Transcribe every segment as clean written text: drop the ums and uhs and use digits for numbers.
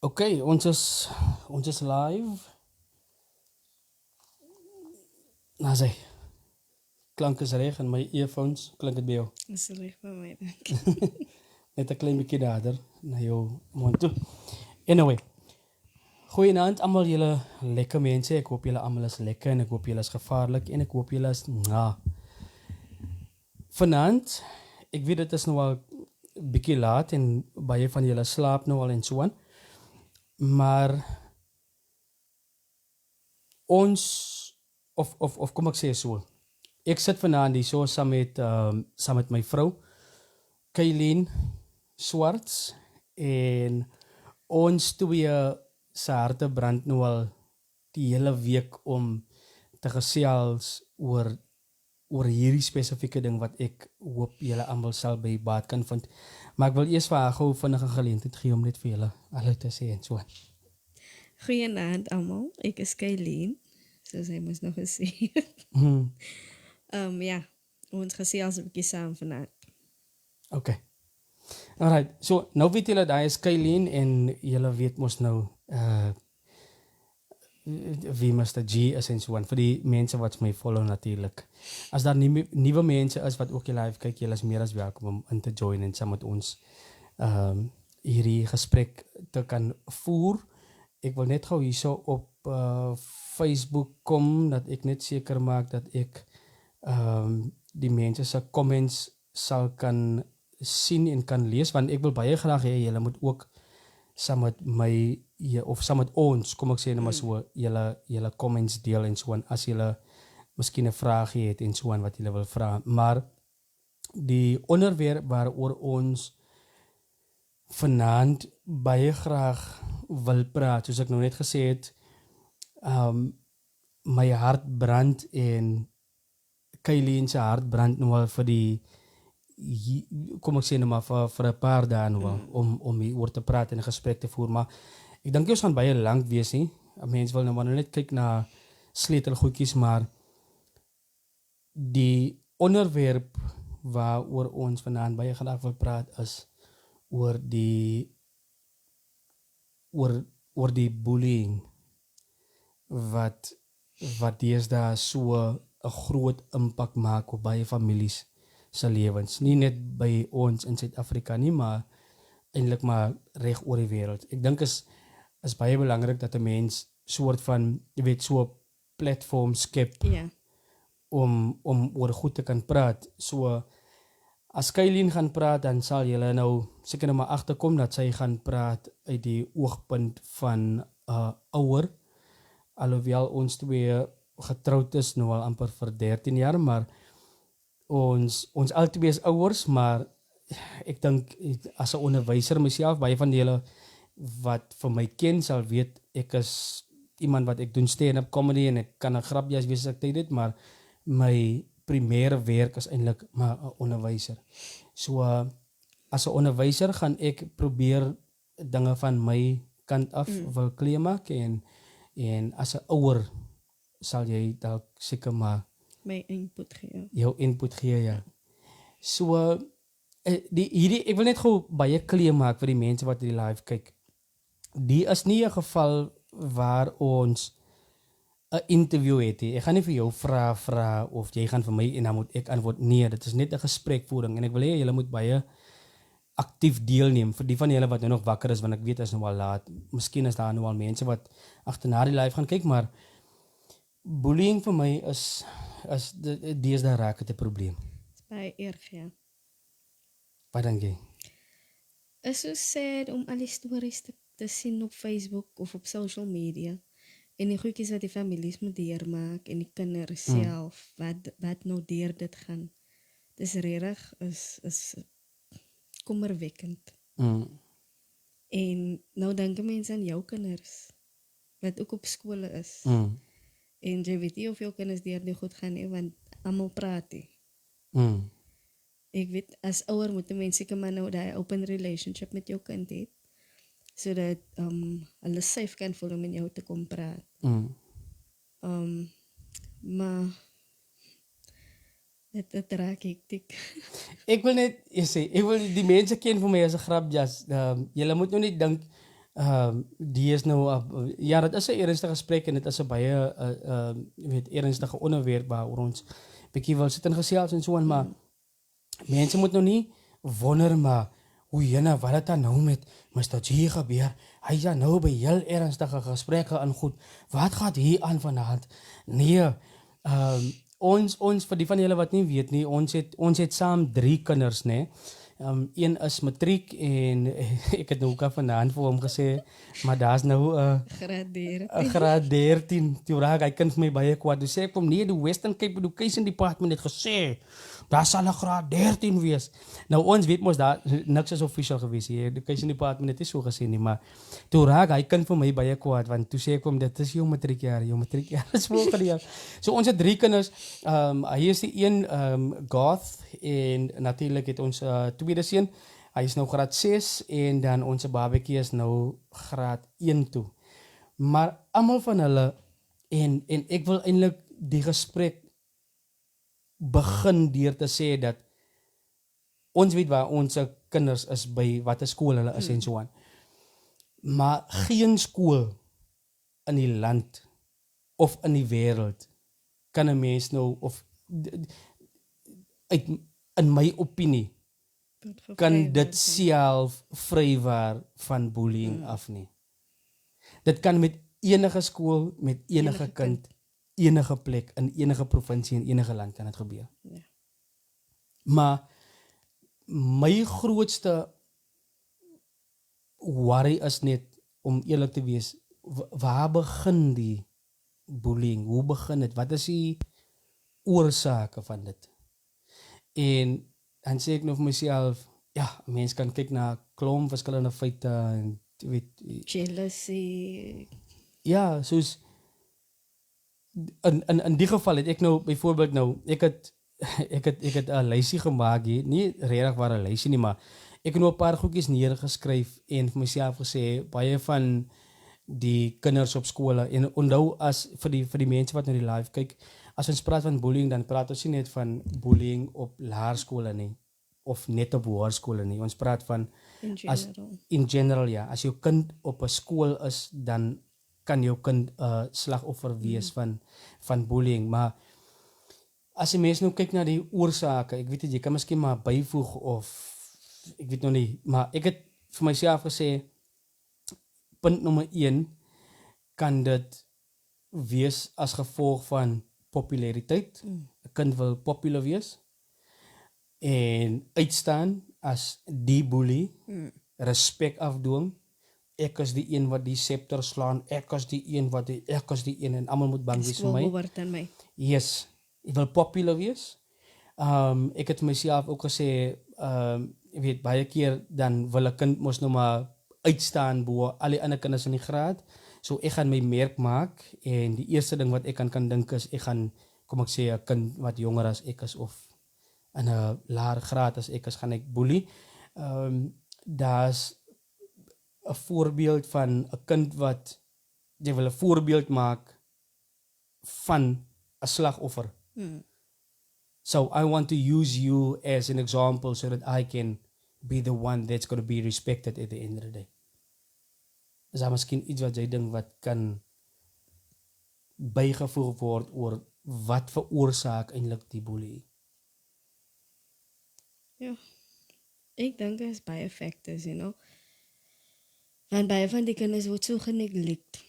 Okay, ons is live. Nou sê, klank is reg en my earphones klink dit by jou. Dis reg vir my, dankie. Net 'n klein bietjie nader na jou mond toe. Anyway, goeienaand almal julle lekker mense. Ek hoop julle almal is lekker en ek hoop julle is gevaarlik en ek hoop julle is Vanaand, ek weet dit is nou al bietjie laat en baie van julle slaap nou al en so aan. Maar ons of kom ek sê so. Ek sit vanaand hier so saam met my vrou Kaylin Swarts en ons twee se harte brand nou al die hele week om te gesels oor hierdie spesifieke ding wat ek hoop julle almal sal by baat kan vind. Maar ek wil eers vir haar gou vinnige geleentheid gee om net vir julle hallo te sê en so. Goeienaand almal. Ek is Kaylin, soos hy mos nog gesê. Hmm. Ja, ons gesels 'n bietjie saam vanaand. Okay. Alright, so nou weet julle daai is Kaylin en julle weet mos nou wie Mr. G is en so aan vir die mense wat my follow natuurlik. As daar nuwe mense is wat ook die live kyk, julle is meer as welkom om in te join en saam met ons hierdie gesprek te kan voer. Ek wil net gou hierso op Facebook kom dat ek net seker maak dat ek die mense se comments sal kan sien en kan lees want ek wil baie graag hê julle moet ook saam met my of saam met ons, kom ek sê net maar so, julle comments deel en so aan as julle miskien 'n vraagie het en so aan wat julle wil vra. Maar die onderwerp waaroor ons vanaand baie graag wil praat, soos ek nou net gesê het, my hart brand en Kaylin se hart brand nou al vir die kom ek sê nou maar vir 'n paar dae nou al om hier oor te praat en 'n gesprek te voer, maar ek dink ons gaan baie lank wees nie. Mense wil nou maar net kyk na sleutelgoedjies, maar die onderwerp waaroor ons vanaand baie graag wil praat is oor die bullying wat deesdae so 'n groot impak maak op baie families se lewens. Nie net by ons in Suid-Afrika nie, maar eintlik maar reg oor die wêreld. Ek dink is baie belangrik dat 'n mens soort van, jy weet, so 'n platform skep om oor goed te kan praat. So as Kaylin gaan praat, dan sal julle nou seker nou maar agterkom dat sy gaan praat uit die oogpunt van 'n ouer, alhoewel ons twee getroud is nou al amper vir 13 jaar, maar ons albei is ouers, maar ek dink as 'n onderwyser myself, baie van julle wat vir my ken sal weet ek is iemand wat ek doen stand-up comedy en ek kan 'n grapjas wees as ek tyd het, maar my primêre werk is eintlik maar 'n onderwyser. So as 'n onderwyser gaan ek probeer dinge van my kant af wil kleer maak en as 'n ouer sal jy dalk seker maar My input gee. Jou input gee, ja. So hierdie ek wil net gou baie kleer maak vir die mense wat hierdie live kyk. Die is nie 'n geval waar ons 'n interview het nie. Ek gaan nie vir jou vra of jy gaan vir my en dan moet ek antwoord. Nee, dit is net 'n gesprekvoering en ek wil hê julle moet baie aktief deelneem vir die van julle wat nou nog wakker is want ek weet is nou al laat. Miskien is daar nou al mense wat agterna die live gaan kyk, maar bullying vir my is deesdae raak dit 'n probleem. Dis baie erg, ja. Wat dink jy? Is so sad om al die stories te sien op Facebook of op social media. En die goedjies wat die families moet deurmaak en die kinders self wat nou deur dit gaan. Dis regtig is kommerwekkend. En nou dink mense aan jou kinders wat ook op skole is. En jy weet nie of jou kinders deur die goed gaan nie, want almal praat nie. Ek weet, as ouer moet mense seker maar nou daai open relationship met jou kind hê, sodat hulle safe kan voel om met jou te kom praat. Maar dit raak hektiek. Ek wil net, jy sê, ek wil die mense ken vir my as 'n grapjas. Julle moet nou nie dink die is nou ja, dit is 'n ernstige gesprek en dit is 'n baie jy weet ernstige onderwerp waaroor ons bietjie wil sit en gesels en so aan, maar mense moet nou nie wonder maar hoe jene wat het dan nou met Mr. G gebeur? Hy is dan nou by heel ernstige gesprekke aan goed. Wat gaat hier aan vanaand? Nee, ons vir die van julle wat nie weet nie, ons het saam 3 kinders, nê. Een is matriek en ek het nou ook al vanaand vir hom gesê, maar daar's nou Graad 13. graad 13. Toe raak hy kind vir my baie kwaad. Toe sê ek vir hom nee, die Western Cape Education Department het gesê daar sal 'n graad 13 wees. Nou ons weet mos daar niks is official gewees hier. Education Department het nie so gesê nie, maar toe raak hy kind vir my baie kwaad want toe sê ek vir hom dit is jou matriekjaar is volgende jaar. So ons het 3 kinders. Hy is die een Garth en natuurlik het ons tweede seun. Hy is nou graad 6 en dan ons babatjie is nou graad 1 toe. Maar almal van hulle en ek wil eintlik die gesprek begin deur te sê dat ons weet waar ons kinders is by watter skool hulle is en so aan. Maar geen skool in die land of in die wêreld kan 'n mens nou of in my opinie kan dit self vrywaar van bullying af nie. Dit kan met enige skool, met enige kind, enige plek, in enige provinsie, in enige land kan dit gebeur. Ja. Maar my grootste worry is net, om eerlik te wees, waar begin die bullying? Hoe begin dit? Wat is die oorsake van dit? En dan sê ek nou vir myself, ja, 'n mens kan kyk na 'n klomp verskillende feite en jy weet Jealousy. ja, soos in die geval het ek nou byvoorbeeld nou ek het 'n lysie gemaak hier, nie regtig waar 'n lysie nie, maar ek het nou 'n paar goedjies neergeskryf en vir myself gesê baie van die kinders op skole en onthou as vir die mense wat na die live kyk, as ons praat van bullying dan praat ons nie net van bullying op laerskole nie of net op hoërskole nie. Ons praat van in general ja, as jou kind op 'n skool is dan kan jou kind 'n slagoffer wees van bullying, maar as jy mens nou kyk na die oorsake, ek weet jy kan miskien maar byvoeg of ek weet nog nie, maar ek het vir myself gesê punt nommer 1 kan dit wees as gevolg van populariteit. 'n Kind wil popular wees en uitstaan as die bully, respek afdwing. Ek is die een wat die scepter slaan, ek is die een en almal moet bang wees vir my. Behoort aan my. Yes, ek wil popular wees. Ek het myself ook gesê, jy weet baie keer dan wil 'n kind mos nou maar uitstaan bo al die ander kinders in die graad. So ek gaan my merk maak en die eerste ding wat ek kan dink is ek gaan, kom ek sê 'n kind wat jonger as ek is of in 'n laer graad as ek is, gaan ek bully. Daar's 'n voorbeeld van 'n kind wat jy wil 'n voorbeeld maak van 'n slagoffer. So I want to use you as an example so that I can be the one that's going to be respected at the end of the day. Is daar miskien iets wat jy dink wat kan bygevoeg word oor wat veroorsaak eintlik die bullying? Ja. Ek dink daar is baie factors, you know. Want baie van die kinders word so geneglect.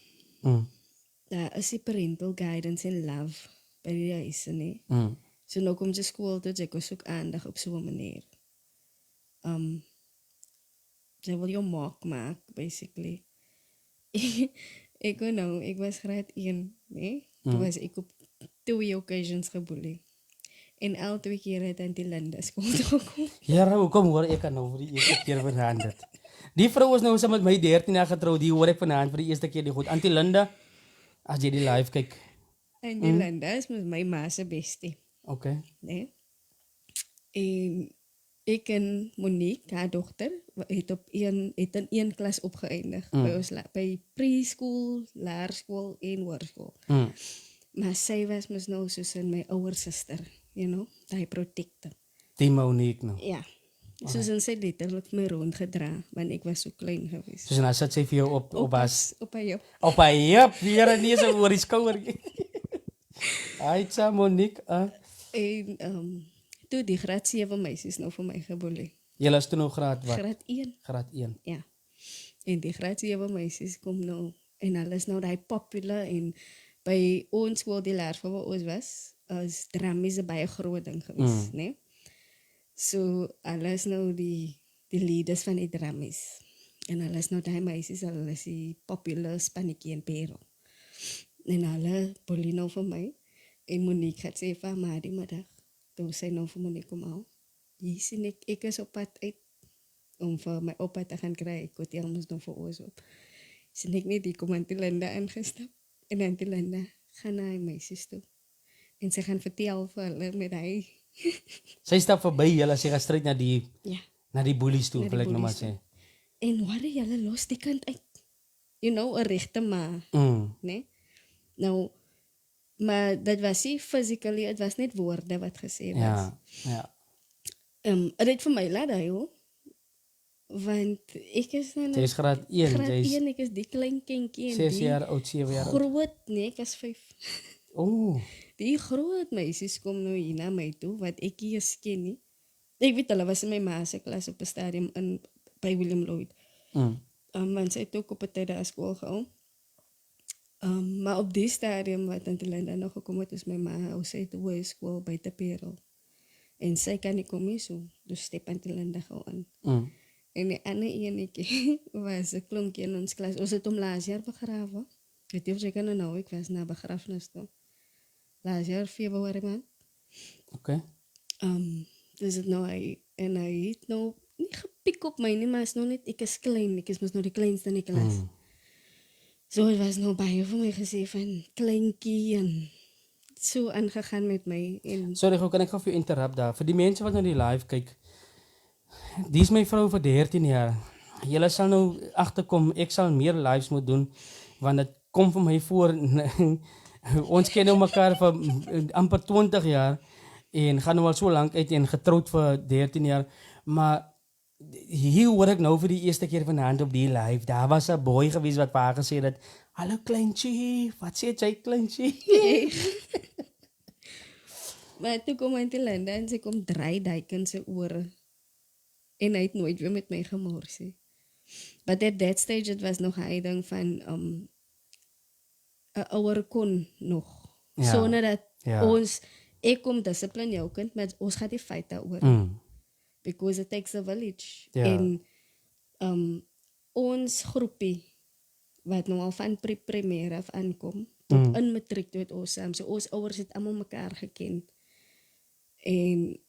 Daar is die parental guidance en love by die huise nie. So nou kom jy skool toe, jy soek aandag op so 'n manier. Jy wil jou maak, basically. Ek was graad 1, nee? Toen was ek op 2 occasions gebully. En al 2 keer het Auntie Linda skool toe gekom. Ja, hoekom hoor ek nou vir die eerste keer vanaand dit? Die vrou is nou saam met my 13 jaar getroud, die hoor ek vanaand vir die eerste keer die goed. Auntie Linda, as jy die live kyk. Auntie Linda is met my ma se bestie. Okay. Nee? En ek en Monique, haar dogter, het in 1 klas opgeëindig. By ons by preschool, laerskool en hoërskool. Maar sy was mos nou soos in my ouer suster, you know, die protector. Die Monique nou. Ja. Soos in sy letterlik my rondgedra, want ek was so klein geweest. Dus dan sit sy vir jou op as Op hy op. op 'n heup, weer nie so oor die skouer nie. Aitsa Monique, En toe die graad 7 meisies nou vir my geboelie. Julle is toe nog graad wat? Graad 1. Graad 1. Ja. En die graad 7 meisies kom nou en hulle is nou daai popular en by ons skool die leraar van wat ons was, is drummies 'n baie groot ding geweest, né? So hulle is nou die leaders van die drummies. En hulle is nou daai meisies, hulle is die popular spannetjie en pero. En hulle boelie nou vir my en Monique het sê van maar die middag, toe sy nou vir Monique kom al. Hier sien ek is op pad uit om vir my oupa te gaan kry. Ek het helemaal nog vir ons op. Sien ek net die kom Auntie Linda ingestap. En Auntie Linda gaan na die meisies toe. En sy gaan vertel vir hulle met hy. Sy stap verby julle, sy gaan straight na die Ja. bullies toe, Na die wil ek nou maar bullies sê. En waar julle los die kant uit? You know, 'n regte ma, né? Nou, maar dit was nie physically, dit was net woorde wat gesê was. Ja, ja. Dit het vir my laat hy hoor. Want ek is nou Sy is graad 1, graad sy is 1, ek is die klein kindjie en 6 die jaar oud, 7 jaar oud. groot, nee, ek is 5. Die groot meisies kom nou hier na my toe, wat ek nie eens ken nie. Ek weet, hulle was in my ma se klas op 'n stadium by William Lloyd. Want sy het ook op 'n tyd daar skool gehou. Maar op die stadium wat Auntie Linda nog gekom het, is my ma, sy het 'n hoë skool by Tapero. En sy kan nie kom nie so, dus step Auntie Linda gou aan. En die ander enetjie was 'n klonkie in ons klas. Ons het hom laas jaar begrawe. Ek weet nie of sy kan nou, ek was na begrafnis toe. Laas jaar Februarie maand. Okay. Dus het nou en hy het nou nie gepiek op my nie, maar is nou net, ek is klein, ek is mos nou die kleinste in die klas. So het was nou baie vir my gesê van kleinkie en so aangegaan met my. En Sorry, kan ek gou vir jou interrupt daar? Vir die mense wat nou die live kyk, die is my vrou vir 13 jaar. Julle sal nou agterkom, ek sal meer lives moet doen, want dit kom vir my voor, ons ken nou mekaar vir amper 20 jaar, en gaan nou al so lank uit en getroud vir 13 jaar, maar hier hoor ek nou vir die eerste keer van hand op die live, daar was 'n boy gewees wat vir haar gesê het, hallo kleintjie, wat sê jy kleintjie? maar toe kom Auntie Linda en sy kom draai duik in sy ore. En hy het nooit weer met my gemors nie. But at that stage, het was nog hy ding van 'n ouer kon nog. Ja. Sonder dat Ja. ek kom discipline jou kind, maar ons gaat die feit daaroor. Because it takes a village. Ja. En ons groepie, wat nou al van primair af aankom, tot in matriek toe het ons saam. So ons ouers het almal mekaar geken.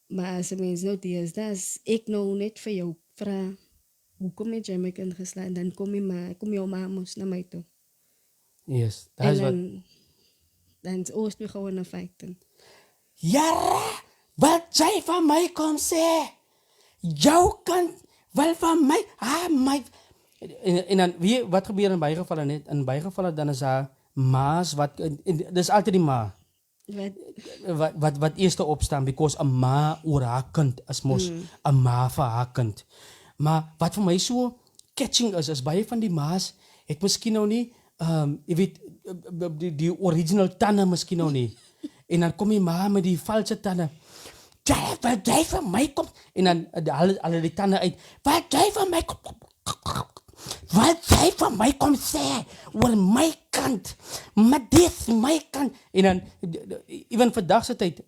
Maar as 'n mens nou deesdae, as ek nou net vir jou vra, hoekom het jy my kind geslaan, dan kom jou ma mos na my toe. Yes, dat is wat. Dan is ons weer gewoon 'n fight. Ja, wat jy van my kom sê, jou kan wel van my, my. En dan, wat gebeur in baie gevalle net? In baie gevalle dan is daar ma's wat, dis altyd die ma. Wat eerste opstaan, because 'n ma oor haar kind is mos 'n ma vir haar kind. Maar wat vir my so catching is baie van die ma's het miskien nou nie, jy weet, die original tande miskien nou nie. En dan kom die ma met die valse tande. Wat jy van my kom, en dan alle die tande uit. Wat jy van my kom, wat jy van my kom sê, oor my kant, maar dis my kant. En dan, even vandag se tyd,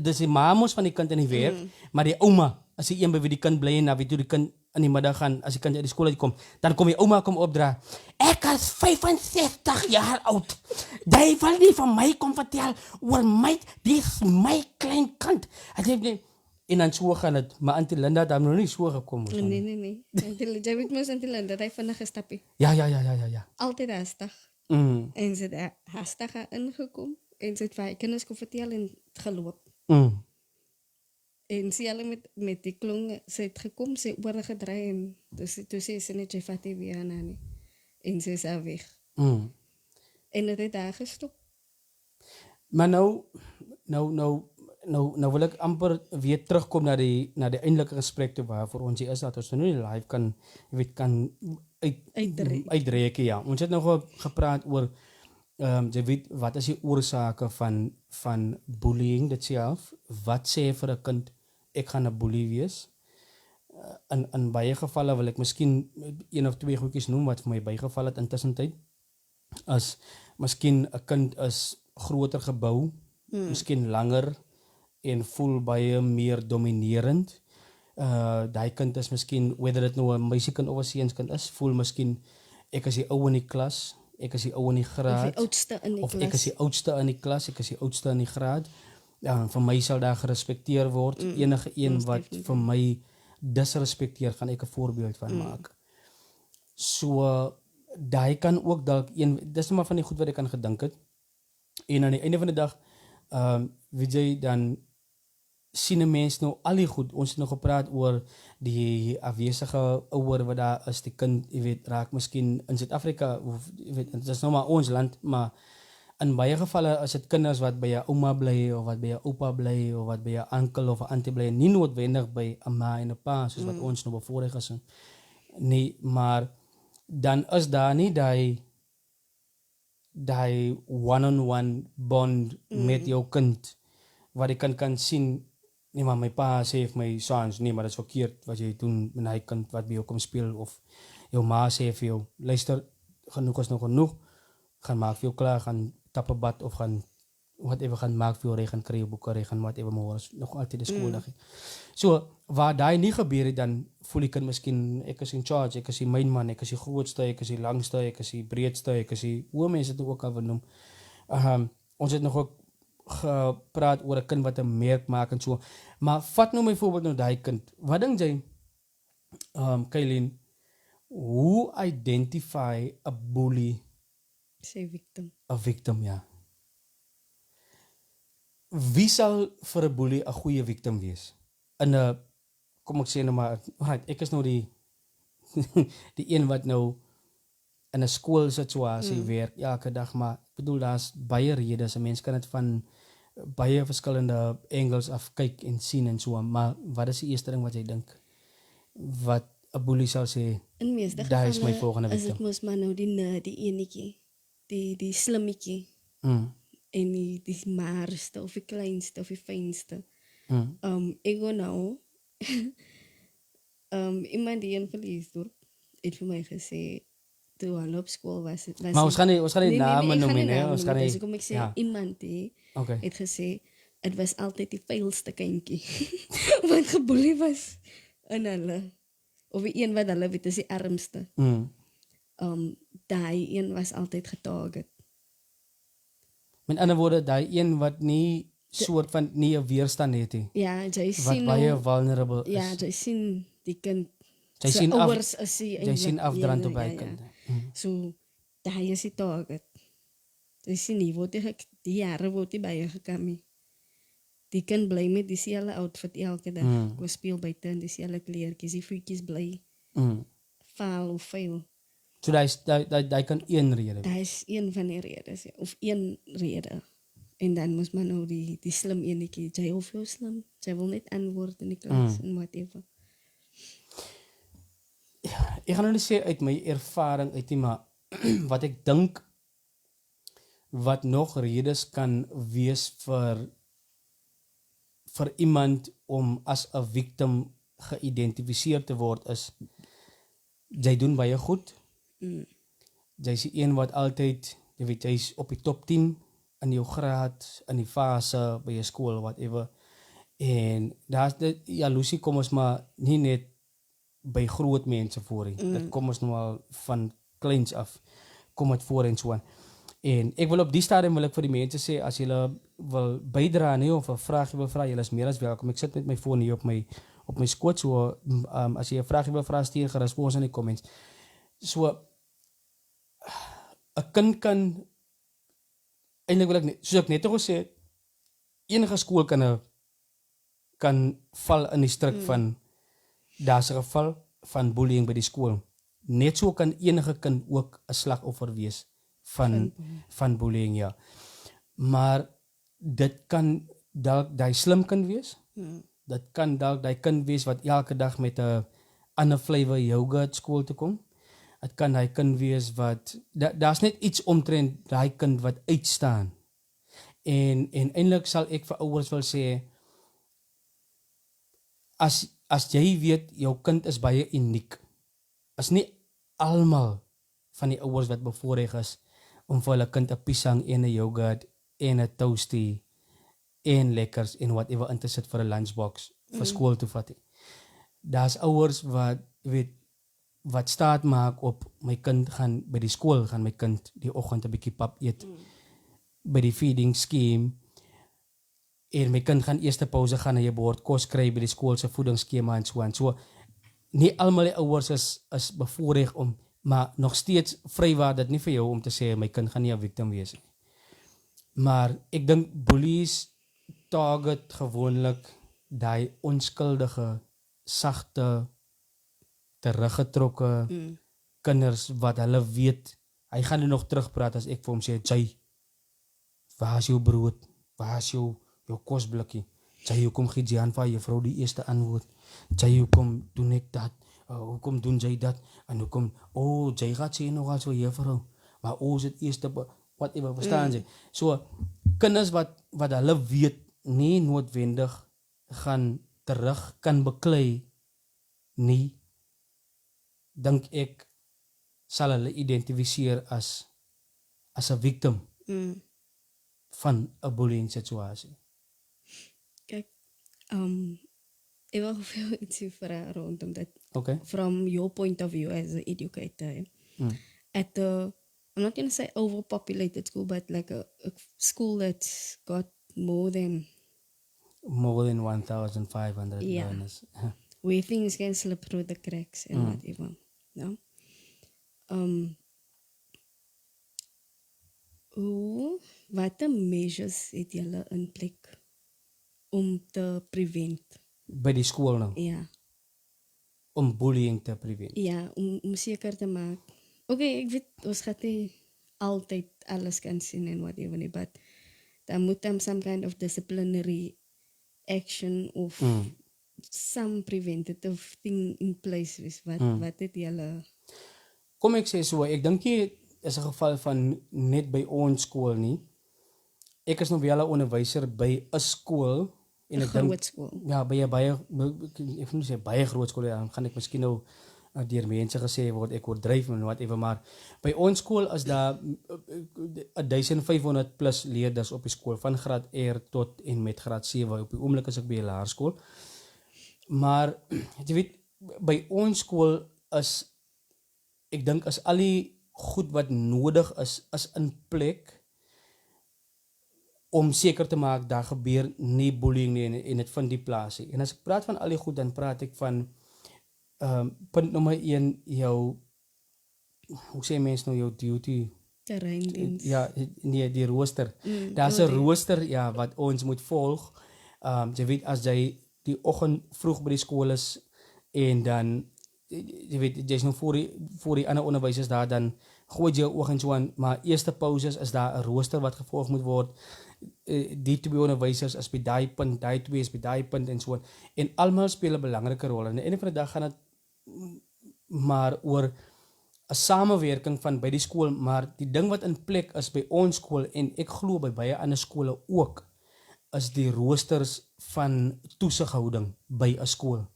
dis die ma mos van die kind in die werk, maar die ouma, as die een by wie die kind bly en dan weet hoe die kind in die middag gaan, as die kind uit die skool uitkom, dan kom die ouma kom opdra. Ek is 65 jaar oud. Jy wil nie van my kom vertel oor my, dis my klein kind. En dan so gaan het, maar Auntie Linda het nou nie so gekom. Nee. Jy weet mos Auntie Linda, hy vinnig gestappie. Ja. Altyd hastig. En sy het hastig ingekom, en sy het vir haar kinders kom vertel en geloop. En sy hulle met die klong, sy het gekom, sy het oorgedraai en toe sê sy net, jy vat die weer aan nie. En sy is al weg. En het daar gestop. Maar nou, nou wil ek amper weer terugkom na die eindelike gesprek toe waarvoor ons hier is, dat ons nou nie live kan, jy weet, kan uitreken, ja. Ons het nou gepraat oor, jy weet, wat is die oorsake van bullying dit self? Wat sê vir 'n kind, ek gaan 'n bully wees? In baie gevalle wil ek miskien een of twee goedjies noem wat vir my bygeval het intussen tyd. As miskien 'n kind is groter gebou, miskien langer en voel baie meer dominerend. Daai kind is miskien, whether dit nou 'n meisiekind of 'n seunskind is, voel miskien ek is die ou in die klas, ek is die ou in die graad, of die oudste in die of klas. ek is die oudste in die klas, ek is die oudste in die graad. Vir my sal daar gerespekteer word. Enige een wat vir my disrespekteer, gaan ek 'n voorbeeld van maak. So daai kan ook dalk dis maar van die goed wat ek aan gedink het. En aan die einde van die dag, weet jy, dan sien 'n mens nou al die goed. Ons het nou gepraat oor die afwesige ouer wat daar is, die kind, jy weet, raak miskien in Suid-Afrika, of jy weet, dit is nou maar ons land, maar in baie gevalle is dit kinders wat by 'n ouma bly, of wat by 'n oupa bly, of wat by 'n oom of 'n auntie bly, nie noodwendig by 'n ma en 'n pa soos wat ons nou bevoorreg is nie, maar dan is daar nie daai one-on-one bond met jou kind, wat die kind kan sien, nee maar my pa sê vir my sons, nee maar dit is verkeerd wat jy doen met hy kind wat by jou kom speel, of jou ma sê vir jou, luister, genoeg is nou genoeg, gaan maak vir jou klaar, gaan tap 'n bad, of gaan whatever, gaan maak vir jou reg, gaan kry jou boeke reg, gaan whatever, maar is nog altyd 'n skooldag. So waar daai nie gebeur het, dan voel die kind miskien, ek is in charge, ek is die main man, ek is die grootste, ek is die langste, ek is die breedste, ek is die, hoe mense dit ook al wil noem. Ons het nog ook gepraat oor 'n kind wat 'n merk maak en so. Maar vat nou byvoorbeeld nou daai kind. Wat dink jy, Kaylin, hoe identify 'n bully? Sê victim. 'n victim, ja. Wie sal vir 'n bully 'n goeie victim wees? In 'n, kom ek sê nou maar, right, ek is nou die die een wat nou in 'n skoolsituasie werk elke dag, maar ek bedoel daar's baie redes. 'n Mens kan dit van baie verskillende angles af kyk en sien en so, maar wat is die eerste ding wat jy dink wat 'n bully sal sê? In meeste Daai is my gevalle volgende is dit victim. mos maar nou die enetjie, die slimmetjie, en die maarste of die kleinste of die fynste. Ek go nou, iemand die in Verliesdorp het vir my gesê, toe hulle op skool was, Maar ons gaan nie name noem nie, ons gaan nie. Dus kom ek sê, iemand het gesê, het was altyd die vuilste kindjie wat geboelie was in hulle, of die een wat hulle weet is die armste. Daai een was altyd getarget. Met ander woorde, daai een wat nie soort van nie 'n weerstand het nie. Ja, jy wat sien baie vulnerable is. Ja, jy sien die kind, Jy sy sien ouers is die jy sien afdrand op by ja. kind. So, daai is die target. Jy sien nie, die jare word die baie gekam nie. Die kind bly met dieselfde outfit elke dag. Go speel buite in dieselfde kleertjies, die voetjies bly vaal of vuil. So daai kan een rede. Daai is een van die redes, ja. Of een rede. En dan moet man nou die slim enetjie, jy hoef jou slim, jy wil net antwoord in die klas en whatever. Ja, ek gaan nou nie sê uit my ervaring uit nie, maar wat ek dink wat nog redes kan wees vir iemand om as 'n victim geïdentifiseer te word is, jy doen baie goed. Jy is die een wat altyd, jy weet, jy's op die top 10 in jou graad, in die fase by jou skool, whatever. En daar's dit jaloesie kom ons maar nie net by groot mense voor nie. Dit kom ons nou al van kleins af, kom dit voor en so aan. En ek wil op die stadium wil ek vir die mense sê, as julle wil bydra nie, of 'n vraag wil vra, julle is meer as welkom. Ek sit met my foon hier op my skoot, so as jy 'n vraag wil vra, stuur gerus vir ons in die comments. So 'n kind kan eintlik wil ek net, soos ek net gesê het, enige skoolkinders kan val in die struik van daar's 'n geval van bullying by die skool. Net so kan enige kind ook 'n slagoffer wees van bullying, ja. Maar dit kan dalk daai slim kind wees. Dit kan dalk daai kind wees wat elke dag met 'n ander flavor yoghurt skool toe kom. Dit kan daai kind wees wat daar's net iets omtrent daai kind wat uitstaan. En eintlik sal ek vir ouers wil sê as jy weet jou kind is baie uniek. Is nie almal van die ouers wat bevoorreg is om vir hulle kind 'n piesang en 'n yoghurt en 'n toastie en lekkers en whatever in te sit vir 'n lunchbox vir skool toe vat. Daar's ouers wat weet wat staat maak op my kind gaan by die skool gaan my kind die oggend 'n bietjie pap eet by die feeding scheme en my kind gaan eerste pouse gaan na 'n bord kos kry by die skool se voedingsskema en so aan. So nie almal die ouers is bevoorreg om maar nog steeds vrywaar dit nie vir jou om te sê my kind gaan nie 'n victim wees nie. Maar ek dink bullies target gewoonlik daai onskuldige, sagte, teruggetrokke kinders wat hulle weet hy gaan er nog terugpraat as ek vir hom sê Jay, waar is jou brood? Waar is jou kosblikkie? Jay, hoekom gee Jan vir juffrou die eerste antwoord? Jay, hoekom doen ek dat? Hoekom doen jy dat? En hoekom, Jay gaat sê nogal so juffrou. Maar is het eerste, whatever, verstaan jy? So, kinders wat hulle weet nie noodwendig gaan terug kan beklei nie, dink ek sal hulle identifiseer as 'n victim van 'n bullying situasie. Kijk, ik wil veel iets vragen rondom dat. Okay. From your point of view as an educator. At I'm not going to say overpopulated school, but like a school that's got more than 1,500 learners. Where things can slip through the cracks and whatever. No? Wat measures het julle in plek om te prevent? By die skool nou? Ja. Om bullying te prevent? Ja, om seker te maak. Okay, ek weet, ons gaat nie altyd alles kan sien en whatever nie, but daar moet dan some kind of disciplinary action of some preventative thing in place wees. Wat het julle... Kom ek sê so, ek dink nie is 'n geval van net by ons skool nie. Ek is nog wel 'n onderwyser by 'n skool en ek dink ja, by 'n baie ek moet sê baie groot skool, dan gaan ek miskien nou deur mense gesê word ek oordryf en whatever, maar by ons skool is daar 1500 plus leerders op die skool van graad R tot en met graad 7. Op die oomblik is ek by 'n laerskool. Maar jy weet by ons skool is ek dink as al die goed wat nodig is in plek om seker te maak daar gebeur nie bullying nie en dit vind die plaas nie. En as ek praat van al die goed, dan praat ek van punt nommer 1, jou, hoe sê mens nou, jou duty? Terreindiens. Ja, nee, die rooster. Daar's 'n rooster, ja, wat ons moet volg. Jy weet, as jy die oggend vroeg by die skool is en dan jy weet jy's nog voor die ander onderwysers daar, dan gooi jy jou oog en so aan, maar eerste pauses is daar 'n rooster wat gevolg moet word. Die twee onderwysers is by daai punt, daai twee is by daai punt en so aan. En almal speel 'n belangrike rol. En aan die einde van die dag gaan dit maar oor 'n samewerking van by die skool, maar die ding wat in plek is by ons skool en ek glo by baie ander skole ook, is die roosters van toesighouding by 'n skool.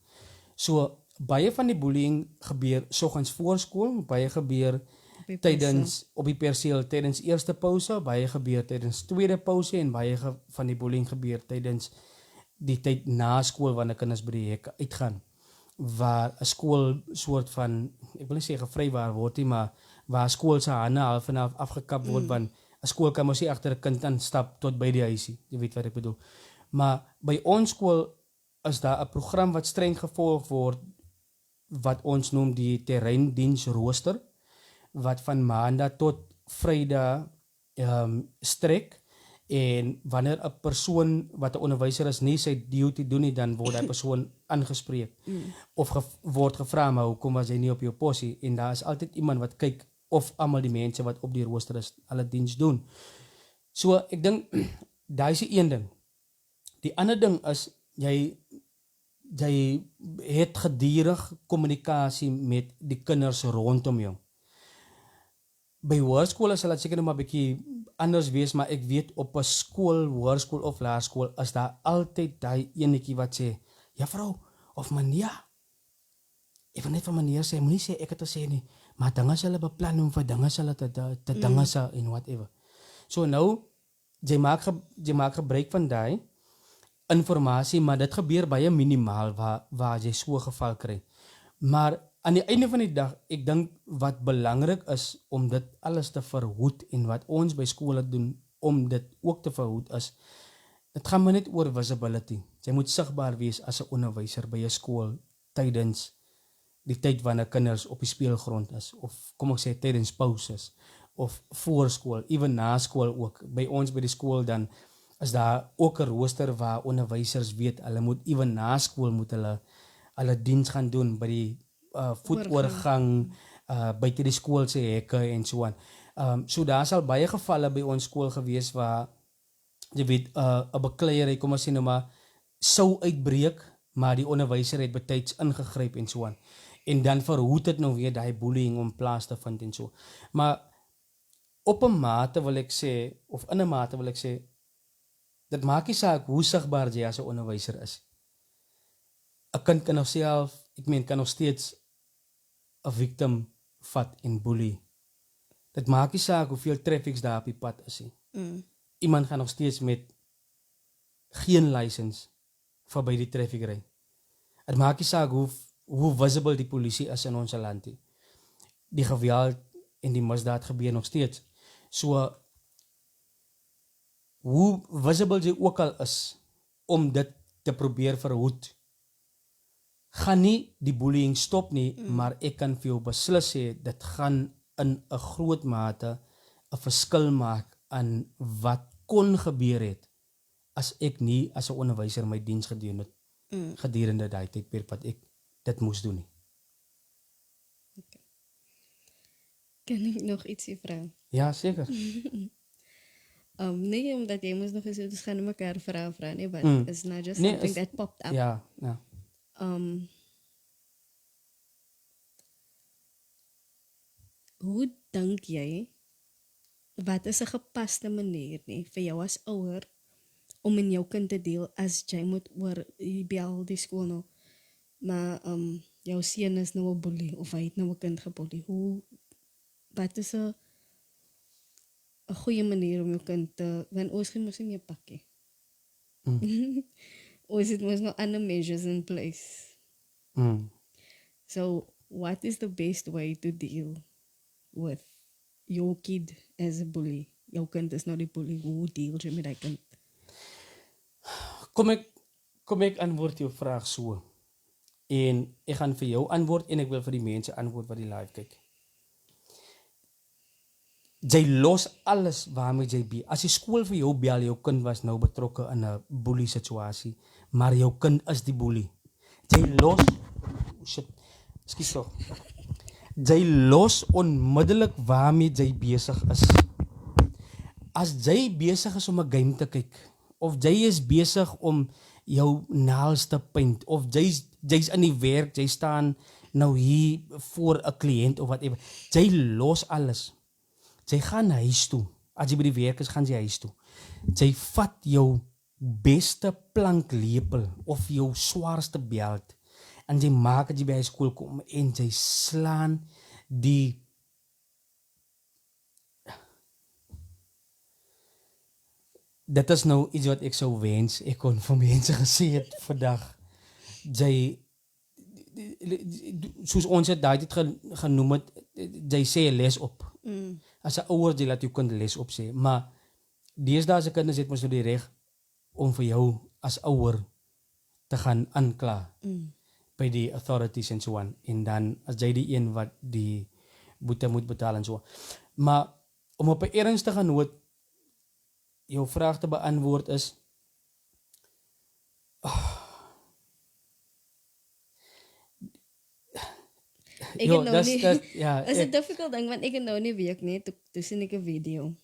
So baie van die bullying gebeur soggens voor skool, baie gebeur tydens op die perseel tydens eerste pouse, baie gebeur tydens tweede pouse en baie van die bullying gebeur tydens die tyd na skool wanneer kinders by die hek uitgaan, waar 'n skool soort van, ek wil nie sê gevrywaar word nie, maar waar skool se hande half en half afgekap word, want 'n skool kan mos nie agter 'n kind aan stap tot by die huisie, jy weet wat ek bedoel. Maar by ons skool is daar 'n program wat streng gevolg word wat ons noem die terreindiensrooster, wat van maandag tot Vrydag strek, en wanneer 'n persoon wat 'n onderwyser is nie sy duty doen nie, dan word hy persoon aangespreek of word gevra, maar hoekom was jy nie op jou posie? En daar is altyd iemand wat kyk of almal die mense wat op die rooster is hulle diens doen. So ek dink daai is die een ding. Die ander ding is jy het gedurig kommunikasie met die kinders rondom jou. By hoërskole sal dit seker nog maar 'n bietjie anders wees, maar ek weet op 'n skool, hoërskool of laerskool is daar altyd daai enetjie wat sê, juffrou of meneer. Ek wil net van meneer sê, moenie sê ek het gesê nie, maar dinge sal beplan om vir dinge sal te dinge sal en whatever. So nou jy maak gebruik van daai informasie, maar dit gebeur baie minimaal waar jy so 'n geval kry. Maar aan die einde van die dag, ek dink wat belangrik is om dit alles te verhoed en wat ons by skole doen om dit ook te verhoed is, dit gaan maar net oor visibility. Jy moet sigbaar wees as 'n onderwyser by 'n skool tydens die tyd wanneer kinders op die speelgrond is, of kom ek sê tydens pauses, of voor skool, ewen na skool ook. By ons by die skool dan is daar ook 'n rooster waar onderwysers weet, hulle moet ewen na skool moet hulle diens gaan doen by die voetoorgang, buite die skool se hekke en so aan. So daar sal baie gevalle by ons skool gewees waar jy weet 'n bekleierery, kom ons sê nou maar, sou uitbreek, maar die onderwyser het betyds ingegryp en so aan. En dan verhoed dit nou weer daai bullying om plaas te vind en so. Maar op 'n mate wil ek sê, of in 'n mate wil ek sê, dit maak nie saak hoe sigbaar jy as 'n onderwyser is. 'n Kind kan self, kan nog steeds 'n victim vat en bully. Dit maak nie saak hoeveel traffics daar op die pad is nie. Iemand gaan nog steeds met geen license verby die traffic ry. Dit maak nie saak hoe visible die polisie is in ons land nie. Die geweld en die misdaad gebeur nog steeds. So hoe visible jy ook al is om dit te probeer verhoed, gaan nie die bullying stop nie, maar ek kan vir jou beslis sê, dit gaan in 'n groot mate 'n verskil maak aan wat kon gebeur het as ek nie as 'n onderwyser my diens gedoen het gedurende daai tydperk wat ek dit moes doen nie. Okay. Kan ek nog ietsie vra? Ja, seker. Nee, omdat jy moes nog eens dus gaan mekaar vra nee, but it's not just something that popped up. Ja. Hoe dink jy, wat is 'n gepaste manier nie vir jou as ouer om in jou kind te deel as jy moet oor jy bel die skool nou, maar jou seun is nou 'n bully of hy het nou 'n kind gebully. Wat is 'n goeie manier om jou kind te, want ons gaan mos nie meer pakkie. Ons het mos nou ander measures in place. So what is the best way to deal with your kid as a bully? Jou kind is nou die bully. Hoe deel jy met die kind? Kom ek antwoord jou vraag so. En ek gaan vir jou antwoord en ek wil vir die mense antwoord wat die live kyk. Jy los alles waarmee jy be. As die skool vir jou bel, jou kind was nou betrokke in 'n bully situasie, maar jou kind is die bully. Jy los jy los onmiddellik waarmee jy besig is. As jy besig is om 'n game te kyk, of jy is besig om jou naels te paint, of jy's in die werk, jy staan nou hier voor 'n kliënt of whatever, jy los alles. Jy gaan huis toe. As jy by die werk is, gaan jy huis toe. Jy vat jou beste planklepel of jou swaarste beld en jy maak dat jy by die skool kom en jy slaan die dit is nou iets wat ek sou wens ek kon vir mense gesê het vandag. Jy soos ons het daai dit genoem het, jy sê les op. As 'n ouer jy laat jou kind les op sê, maar deesdae se kinders het mos nou die reg om vir jou as ouer te gaan aankla by die authorities en so aan, en dan as jy die een wat die boete moet betaal en so. Maar om op 'n ernstige noot jou vraag te beantwoord is Ek het nou nie, is 'n difficult ding, want ek het nou nie week nie, toe sien ek 'n video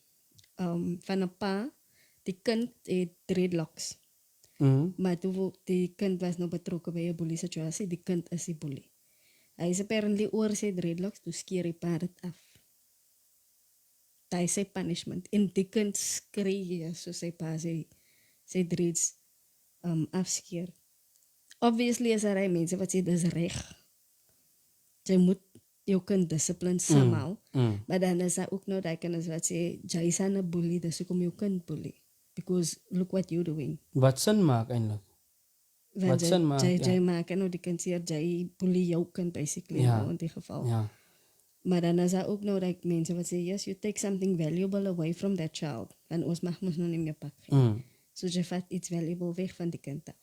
van 'n pa, die kind het dreadlocks. Maar toe die kind was nou betrokken bij een bully situatie, die kind is die bully. Hij is apparently oor sy dreadlocks, toe skeer die pa dit af. Dat is sy punishment. En die kind skree, soos sy pa sy dreads afskeer. Obviously is daar mense wat sê, dis reg. Jy moet jou kind discipline somehow. Maar dan is daar ook nou die kinders wat sê, jy is aan 'n bully, dis hoekom jou kind bully. Because look what you're doing. Wat sin maak eintlik? Wat sin maak? Jy maak nou die kind seer, jy bully jou kind basically nou in die geval. Ja. Maar dan is daar ook nou die mense wat sê, yes, you take something valuable away from that child. Want ons mag ons nou nie meer pak. So jy vat iets valuable weg van die kind af.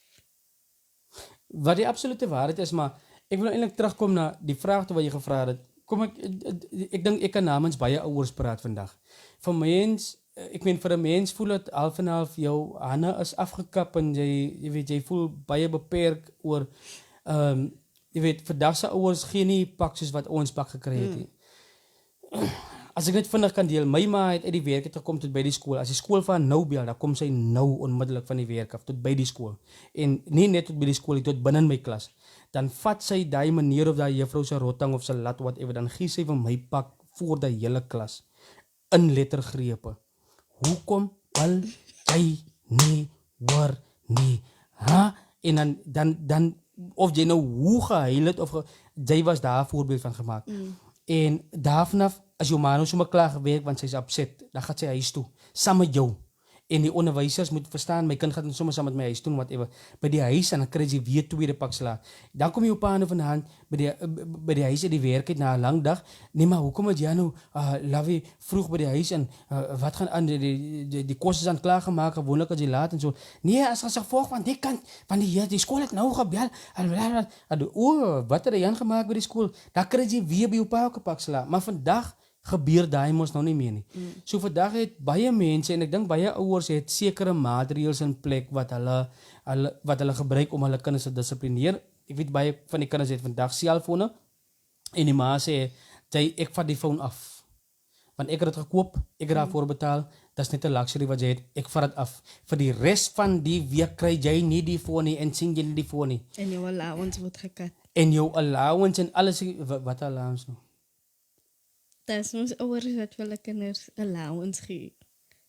Wat die absolute waarheid is, maar ek wil eintlik terugkom na die vraag wat jy gevra het. Kom ek dink ek kan namens baie ouers praat vandag. Vir mens, ek meen vir 'n mens voel dit half en half jou hande is afgekap en jy weet jy voel baie beperk oor jy weet vandag se ouers gee nie pak soos wat ons pak gekry het nie. As ek net vinnig kan deel, my ma het uit die werk het gekom tot by die skool. As die skool van nou bel, dan kom sy nou onmiddellik van die werk af tot by die skool. En nie net tot by die skool, tot binne in my klas. Dan vat sy daai meneer of daai juffrou se rotting of se lat whatever, dan gee sy vir my pak voor die hele klas in lettergrepe. Hoekom wil jy nie hoor nie? Ha? En dan of jy nou hoe gehuil het of jy was daar 'n voorbeeld van gemaak. En daarvanaf as jou ma nou sommer klaar gewerk want sy's upset, dan gaan sy huis toe saam met jou. En die onderwysers moet verstaan, my kind gaan sommer saam met my huis toe whatever. By die huis en dan kry jy weer tweede pak slaag. Dan kom jou pa nou van die hand by die huis uit die werk uit na 'n lang dag. Nee, maar hoekom het jy nou Lavie vroeg by die huis en wat gaan aan die kos is aan klaar gemaak, gewoonlik as jy laat en so. Nee, as ons gevolg van die kant van die skool het nou gebel. Wat het jy aangemaak by die skool? Dan kry jy weer by jou pa ook 'n pak slaag. Maar vandag gebeur daai mos nou nie meer nie. So vandag het baie mense en ek dink baie ouers het sekere maatreëls in plek wat hulle gebruik om hulle kinders te dissiplineer. Ek weet baie van die kinders het vandag selfone en die ma sê ek vat die foon af. Want ek het dit gekoop, ek het daarvoor betaal. Dis net 'n luxury wat jy het. Ek vat dit af. Vir die res van die week kry jy nie die foon nie en sien jy nie die foon nie. En jou allowance word gekat. En jou allowance en alles wat allowance nou. Dat is ons ouers wat vir hulle kinders allowance gee.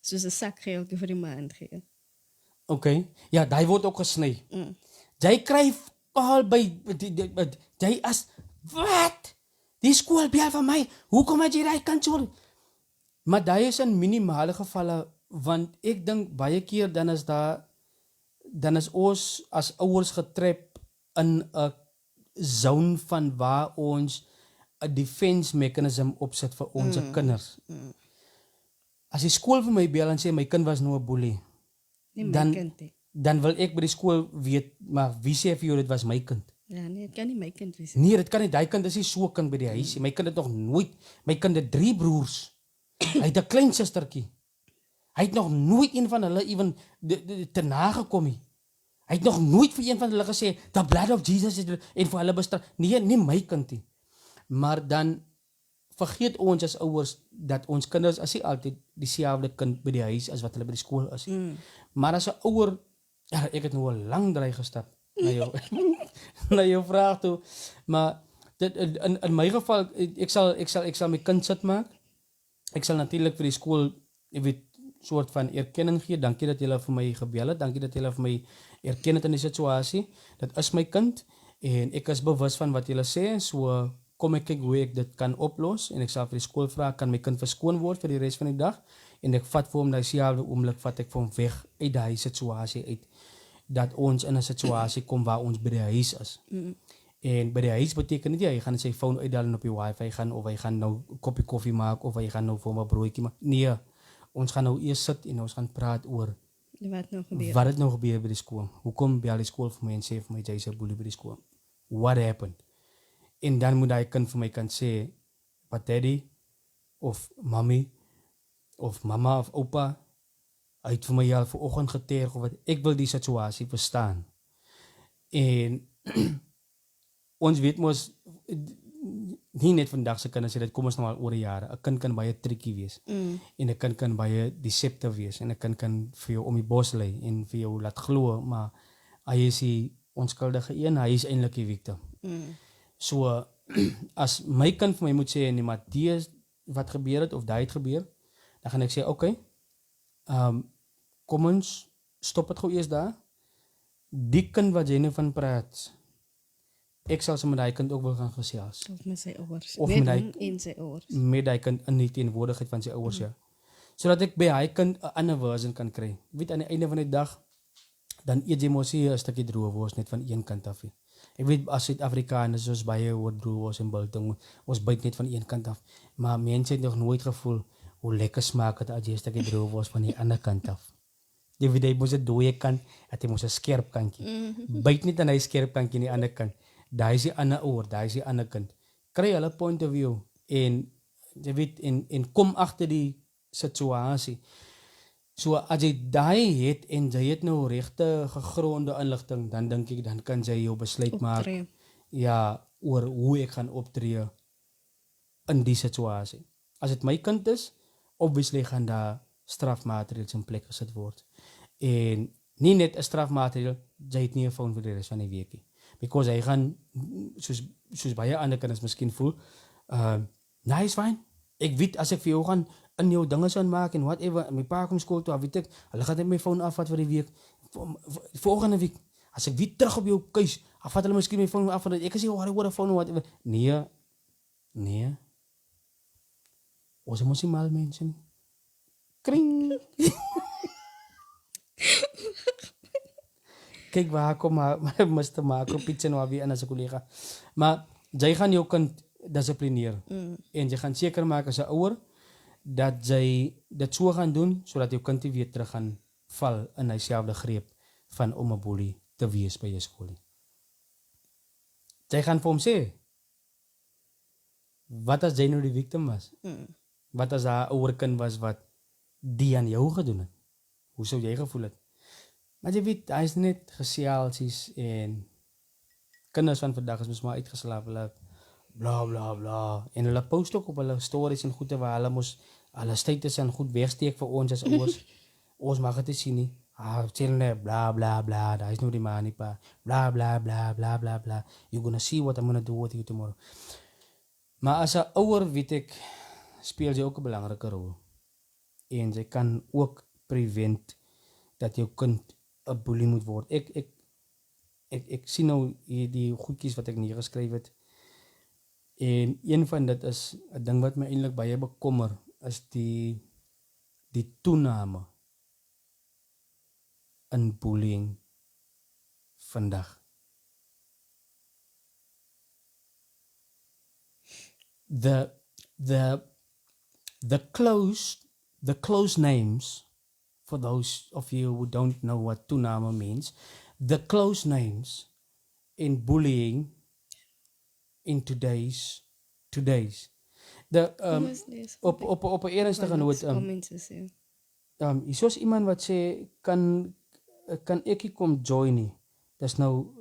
Soos 'n sak geldjie vir die maand gee. Okay. Ja, daai word ook gesny. Jy kry al by jy as wat? Die skool bel vir my. Hoekom het jy daai kind so? Maar daai is in minimale gevalle want ek dink baie keer dan is ons as ouers getrap in 'n zone van waar ons 'n defense mechanism opsit vir ons kinders. As die skool vir my bel en sê my kind was nou 'n bully, dan wil ek by die skool weet, maar wie sê vir jou dit was my kind? Ja, nee, dit kan nie my kind wees. Nee, dit kan nie, daai kind is nie so 'n kind by die huis nie. My kind het nog nooit, my kind het 3 broers. Hy het 'n klein sustertjie. Hy het nog nooit een van hulle ewen te nagekom nie. Hy het nog nooit vir een van hulle gesê, the blood of Jesus en vir hulle bestraf. Nee, nie my kind nie. Maar dan vergeet ons as ouers dat ons kinders as nie altyd dieselfde kind by die huis as wat hulle by die skool is. Maar as 'n ouer, ja, ek het nou 'n lang draai gestap na jou na jou vraag toe, maar dit in my geval ek sal my kind sit maak. Ek sal natuurlik vir die skool, jy weet, soort van erkenning gee. Dankie dat julle vir my gebel het. Dankie dat julle vir my erken het in die situasie. Dit is my kind en ek is bewus van wat julle sê, so kom ek kyk hoe ek dit kan oplos en ek sal vir die skool vra, kan my kind verskoon word vir die res van die dag en ek vat vir hom dieselfde oomblik vat ek vir hom weg uit daai situasie uit, dat ons in 'n situasie kom waar ons by die huis is. En by die huis beteken dit hy gaan sy foon uitdal en op die wifi gaan of hy gaan nou 'n koppie koffie maak of hy gaan nou vir hom 'n broodjie maak. Nee, ons gaan nou eers sit en ons gaan praat oor wat het nou gebeur by die skool. Hoekom bel die skool vir my en sê vir my jy's 'n bully by die skool? What happened? En dan moet hy kind vir my kan sê, wat daddy of mommy of mama of oupa uit vir my al vanoggend geterg of wat. Ek wil die situasie verstaan. En ons weet mos nie net vandag se kinders sê dit, kom ons nou maar oor die jare. 'n Kind kan baie tricky wees. En 'n kind kan baie deceptive wees en 'n kind kan vir jou om die bos lei en vir jou laat glo, maar hy is die onskuldige een, hy is eintlik die victim. So as my kind vir my moet sê nee, maar die wat gebeur het of daai het gebeur, dan gaan ek sê okay, kom ons stop dit gou eers daar. Die kind wat jy nou van praat, ek sal sommer daai kind ook wil gaan gesels. Of met sy ouers. Of Met met hom en sy ouers. Met daai kind in die teenwoordigheid van sy ouers, ja. Sodat ek by hy kind 'n ander version kan kry. Jy weet aan die einde van die dag dan eet jy mos hier 'n stukkie droëwors net van een kant af. Ek weet as Suid-Afrikaners soos baie oor droëwors en biltong, ons byt net van een kant af. Maar mense het nog nooit gevoel hoe lekker smaak dit as jy 'n stukkie droëwors van die ander kant af. Jy weet jy mos 'n dooie kant, dat jy mos 'n skerp kantjie. Byt net aan hy skerp kantjie aan die ander kant. Daai is die ander oor, daai is die ander kind. Kry hulle point of view en jy weet en kom agter die situasie. So as jy daai het en jy het nou regte gegronde inligting, dan dink ek dan kan jy jou besluit maak oor hoe ek gaan optree in die situasie. As dit my kind is, obviously gaan daar strafmateriaal in plek gesit word. En nie net 'n strafmateriaal, jy het nie 'n foon vir die res van die week nie. Because hy gaan soos baie ander kinders miskien voel, nice fine. Ek weet as ek vir jou gaan in jou dinge sou maak en whatever, my pa kom skool toe, weet ek, hulle gaan net my foon afvat vir die week. Volgende week, as ek weer terug op jou keus, afvat hulle miskien my foon af dat ek sê oor 'n foon whatever. Nee. Ons is mos nie mal mense nie. Kring. Kyk waar kom maar Mr. Marco Pizza nou weer in as 'n kollega. Maar jy gaan jou kind dissiplineer. En jy gaan seker maak as 'n ouer dat jy dit so gaan doen sodat jou kind nie weer terug gaan val in dieselfde greep van om 'n boelie te wees by jou skool. Jy gaan vir hom sê, wat as jy nou die victim was? Wat as daar 'n ouer kind was wat die aan jou gedoen het? Hoe sou jy gevoel het? Maar jy weet, hy is net geselsies en kinders van vandag is mos maar uitgeslaap, hulle bla bla bla en hulle post ook op hulle stories en goede waar hulle mos hulle status en goed wegsteek vir ons as ouers. Ons mag dit sien nie. Sê net bla bla bla, daar is nou die man nie pa. Bla bla bla bla bla bla. You're gonna see what I'm gonna do with you tomorrow. Maar as 'n ouer weet ek speel jy ook 'n belangrike rol. En jy kan ook prevent dat jou kind 'n boelie moet word. Ek sien nou die goedjies wat ek neergeskryf het. En een van dit is 'n ding wat my eintlik baie bekommer is die toename in bullying vandag. The close names, for those of you who don't know what toename means, the close names in bullying in today's op 'n ernstige noot soos iemand wat sê kan ek kom join nie. Dis nou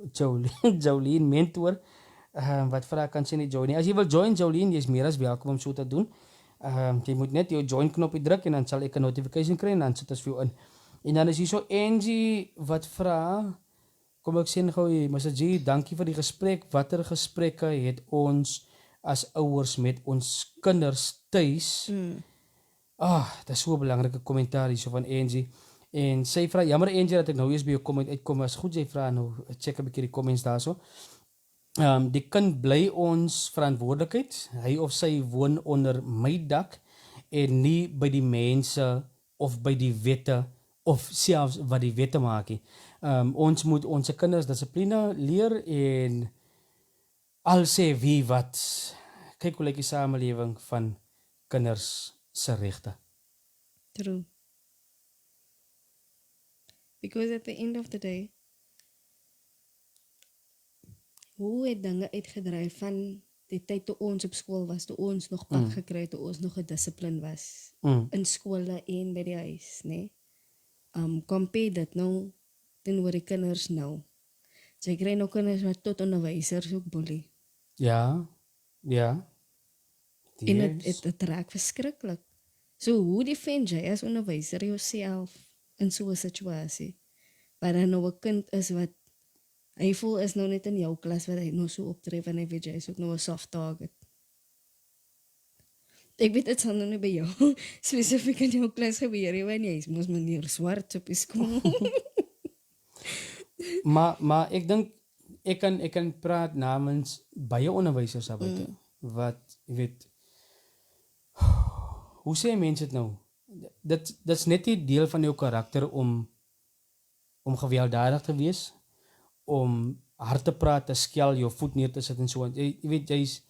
Jolene mentor wat vra kan sy nie join nie. As jy wil join Jolene, jy's meer as welkom om so te doen. Jy moet net jou join knoppie druk en dan sal ek 'n notification kry en dan sit ons vir jou in. En dan is hier so Angie wat vra, kom ek sê gou, Mr. G, dankie vir die gesprek. Watter gesprekke het ons as ouers met ons kinders tuis? Dit is so 'n belangrike kommentaar hierso van Angie. En sy vra, jammer Angie dat ek nou eers by jou comment uitkom. As goed jy vra nou, check 'n bietjie die comments daarso. Die kind bly ons verantwoordelikheid. Hy of sy woon onder my dak en nie by die mense of by die wette of selfs wat die wette maak nie. Ons moet ons kinders dissipline leer en al sê wie wat. Kyk hoe lyk die samelewing van kinders se regte. True. Because at the end of the day, hoe het dinge uitgedryf van die tyd toe ons op skool was, toe ons nog pak gekry het, toe ons nog gedissipline was in skole en by die huis, né? Compare dit nou teenoor die kinders nou. Jy kry nou kinders wat tot onderwysers ook boelie. Ja. En het raak verskriklik. So hoe defend jy as onderwyser jouself in so 'n situasie? Waar dan nou 'n kind is wat hy voel is nou net in jou klas wat hy nou so optree en hy weet jy is ook nou 'n soft target. Ek weet dit sal nou nie by jou spesifiek in jou klas gebeur nie, want jy is mos meneer Swart op die skool. Maar ek dink ek kan praat namens baie onderwysers daar buite wat jy weet hoe sê mense dit nou? Dit's net 'n deel van jou karakter om gewelddadig te wees, om hard te praat, te skel, jou voet neer te sit en so. Jy weet jy's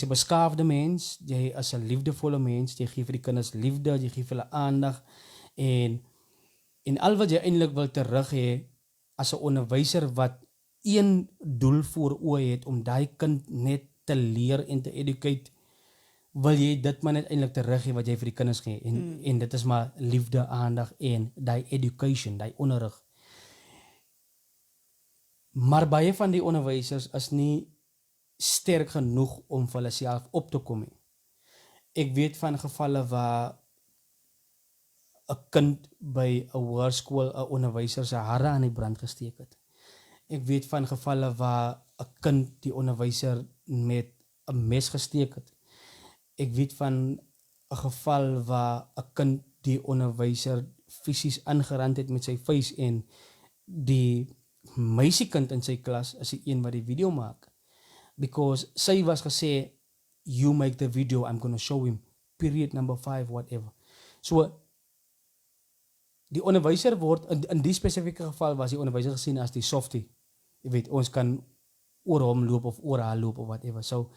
'n beskaafde mens, jy is 'n liefdevolle mens, jy gee vir die kinders liefde, jy gee vir hulle aandag en al wat jy eintlik wil terug hê as 'n onderwyser wat een doel voor oë het om daai kind net te leer en te educate, wil jy dit maar net eintlik terug gee wat jy vir die kinders gee en dit is maar liefde, aandag en daai education, daai onderrig. Maar baie van die onderwysers is nie sterk genoeg om vir hulle self op te kom nie. Ek weet van gevalle waar 'n kind by 'n hoërskool 'n onderwyser se hare aan die brand gesteek het. Ek weet van gevalle waar 'n kind die onderwyser met 'n mes gesteek het. Ek weet van 'n geval waar 'n kind die onderwyser fisies aangerand het met sy vuis en die meisiekind in sy klas is die een wat die video maak. Because sy was gesê, you make the video, I'm going to show him, period number 5, whatever. So, die onderwyser word, in die spesifieke geval was die onderwyser gesien as die softie. Jy weet, ons kan oor hom loop of oor haar loop of whatever. So,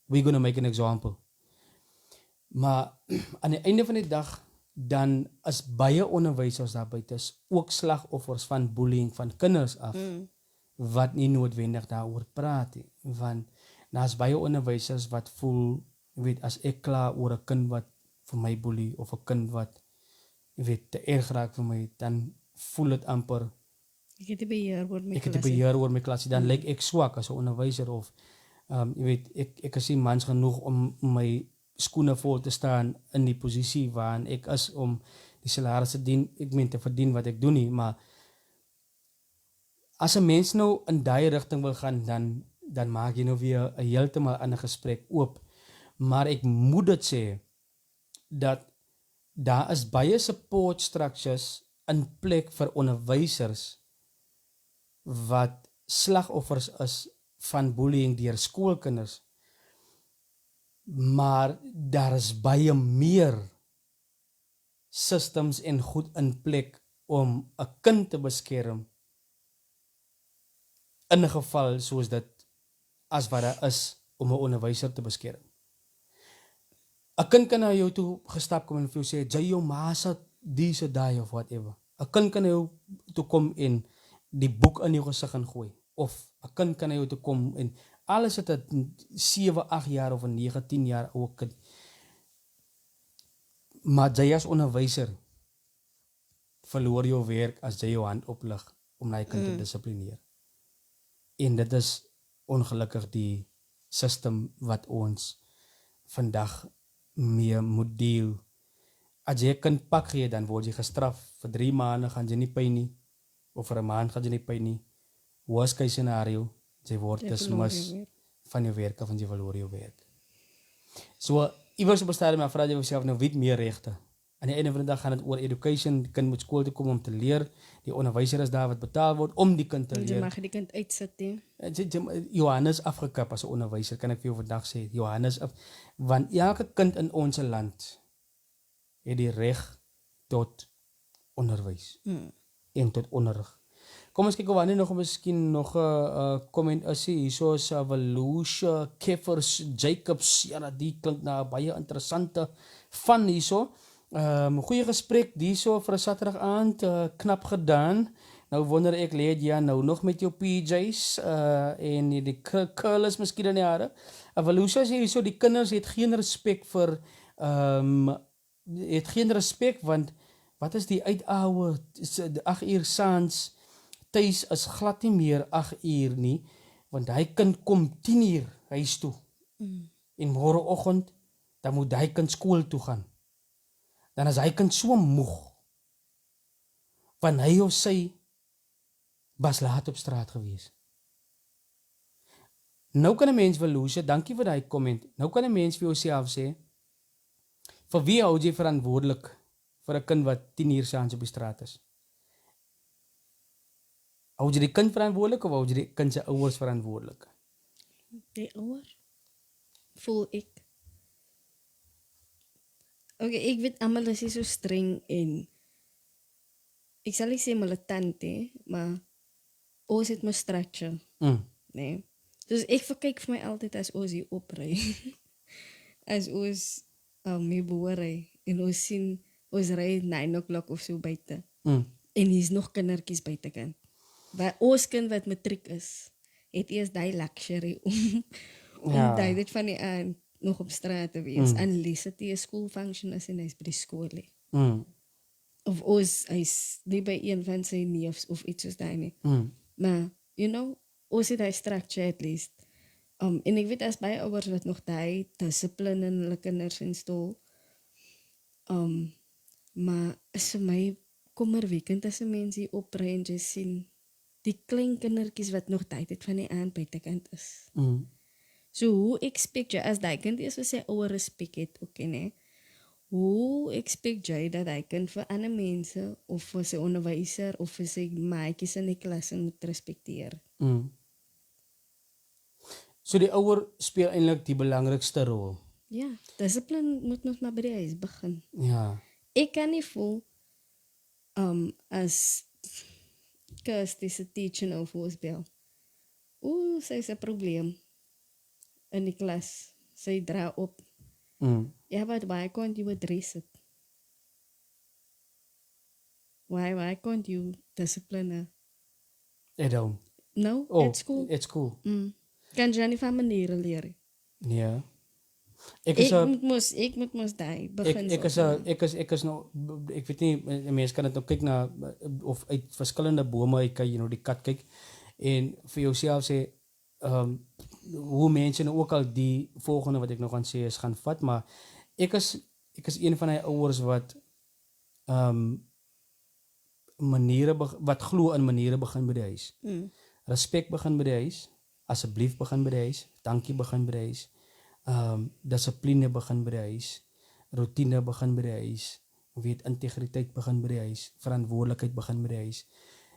we're going to make an example. Maar aan die einde van die dag, dan is baie onderwysers daar buite ook slagoffers van bullying van kinders af, wat nie noodwendig daaroor praat nie. Want daar's baie onderwysers wat voel, jy weet, as ek kla oor 'n kind wat vir my boelie of 'n kind wat, jy weet, te erg raak vir my, dan voel dit amper Ek het die beheer oor my ek het die beheer oor my klasie, dan lyk ek swak as 'n onderwyser of jy weet, ek is nie mans genoeg om my skoene vol te staan in die posisie waarin ek is om die salaris te verdien wat ek doen nie, maar as 'n mens nou in daai rigting wil gaan, dan maak jy nou weer 'n heeltemal ander gesprek oop. Maar ek moet dit sê dat daar is baie support structures in plek vir onderwysers wat slagoffers is van bullying deur skoolkinders. Maar daar is baie meer systems en goed in plek om 'n kind te beskerm in 'n geval soos dit as wat daar is om 'n onderwyser te beskerm. 'n Kind kan na jou toe gestap kom en vir jou sê, jy jou ma se die se daai of whatever. 'n Kind kan na jou toe kom en die boek in jou gesig gaan gooi. Of 'n kind kan na jou toe kom en alles het 'n 7, 8 jaar of 'n 9, 10 jaar ou kind. Maar jy as onderwyser verloor jou werk as jy jou hand oplig om na 'n kind te dissiplineer. En dit is ongelukkig die system wat ons vandag mee moet deel. As jy 'n kind pak gee, dan word jy gestraf. Vir 3 maande gaan jy nie pyn nie. Of vir 'n maand gaan jy nie pyn nie. Worst case scenario, jy word dismiss van jou werk of jy verloor jou werk. So, iewers op 'n stadium vra jy jouself nou wie meer regte. Aan die einde van die dag gaan dit oor education. Die kind moet skool toe kom om te leer. Die onderwyser is daar wat betaal word om die kind te leer. Jy mag die kind uitsit nie. Johannes afgekap as 'n onderwyser, kan ek vir jou vandag sê. Johannes want elke kind in ons land het die reg tot onderwys en tot onderrig. Kom ons kyk of wanneer nog miskien nog 'n comment is hierso is Valusha Keffers Jacobs. Ja, die klink na baie interessante van hierso. Goeie gesprek hierso vir 'n Saterdag aand, knap gedaan. Nou wonder ek lê jy nou nog met jou PJs en die curlers miskien in die hare. Valusha sê hierso die kinders het geen respek vir het geen respek want wat is die uitaue 8 uur saans tuis is glad nie meer 8 uur nie, want hy kind kom 10 uur huis toe. En môreoggend dan moet hy kind skool toe gaan. Dan is hy kind so moeg, want hy of sy was laat op straat gewees. Nou kan 'n mens vir Lucia, dankie vir daai comment, nou kan 'n mens vir jouself sê, vir wie hou jy verantwoordelik vir 'n kind wat 10 uur s'aands op die straat is? Hou jy die kind verantwoordelik of hou jy die kind se ouers verantwoordelik? Die ouer, voel ek. Okay, ek weet almal is nie so streng en ek sal nie sê militant nie, maar ons het my structure, nee. Dus ek verkyk vir my altyd as ons hier opry, as ons mee boerry en ons sien, ons ry 9 o'clock of so buite en hier's nog kindertjies buitekant. Waar ons kind wat matriek is, het eers die luxury om dit van die aand nog op straat te wees, unless dit 'n school function is en hy's by die skool lê. Of ons, hy's nie by een van sy neefs of iets soos daai nie. Maar, you know, ons het die structure at least. En ek weet as baie ouers wat nog die discipline in hulle kinders instel. Maar is vir my kommerwekkend as 'n mens hier opry en jy sien die klein kindertjies wat nog tyd het van die aand buitekant is. So hoe expect jy as die kind is vir sy ouer respek het, okay, nee? Hoe expect jy dat hy kind vir ander mense of vir sy onderwyser of vir sy maatjies in die klas moet respekteer? So die ouer speel eintlik die belangrikste rol. Ja, discipline moet nog maar by die huis begin. Ja. Ek kan nie voel as Kirsty se teacher nou vir ons bel. Sy is 'n probleem in die klas. Sy dra op. Ja, but why can't you address it? Why can't you discipline her? I don't. No, at school. At school. Kan jy nie van maniere leer? Ja. Ek moet mos daai begin. Ek is nou, ek weet nie, mense kan dit nou kyk na of uit verskillende bome uit kan jy nou die kat kyk en vir jouself sê hoe mense nou ook al die volgende wat ek nog gaan sê is gaan vat, maar ek is een van die ouers wat maniere wat glo in maniere begin by die huis. Respek begin by die huis, asseblief begin by die huis, dankie begin by die huis. Dissipline begin by die huis, routine begin by die huis, integriteit begin by die huis, verantwoordelikheid begin by die huis.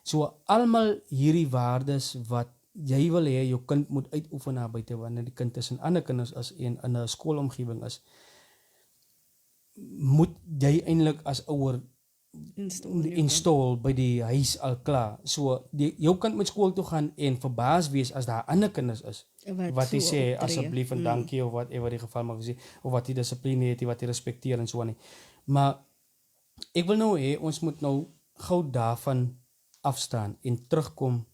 So almal hierdie waardes wat jy wil hê jou kind moet uitoefen na buite wanneer die kind tussen ander kinders is en in 'n skoolomgewing is, moet jy eintlik as ouer install by die huis al klaar. So jou kind moet skool toe gaan en verbaas wees as daar ander kinders is wat jy sê asseblief en dankie of wat die geval mag wees of wat die dissipline het, wat jy respekteer en so aan nie. Maar ek wil nou hê ons moet nou gou daarvan afstaan en terugkom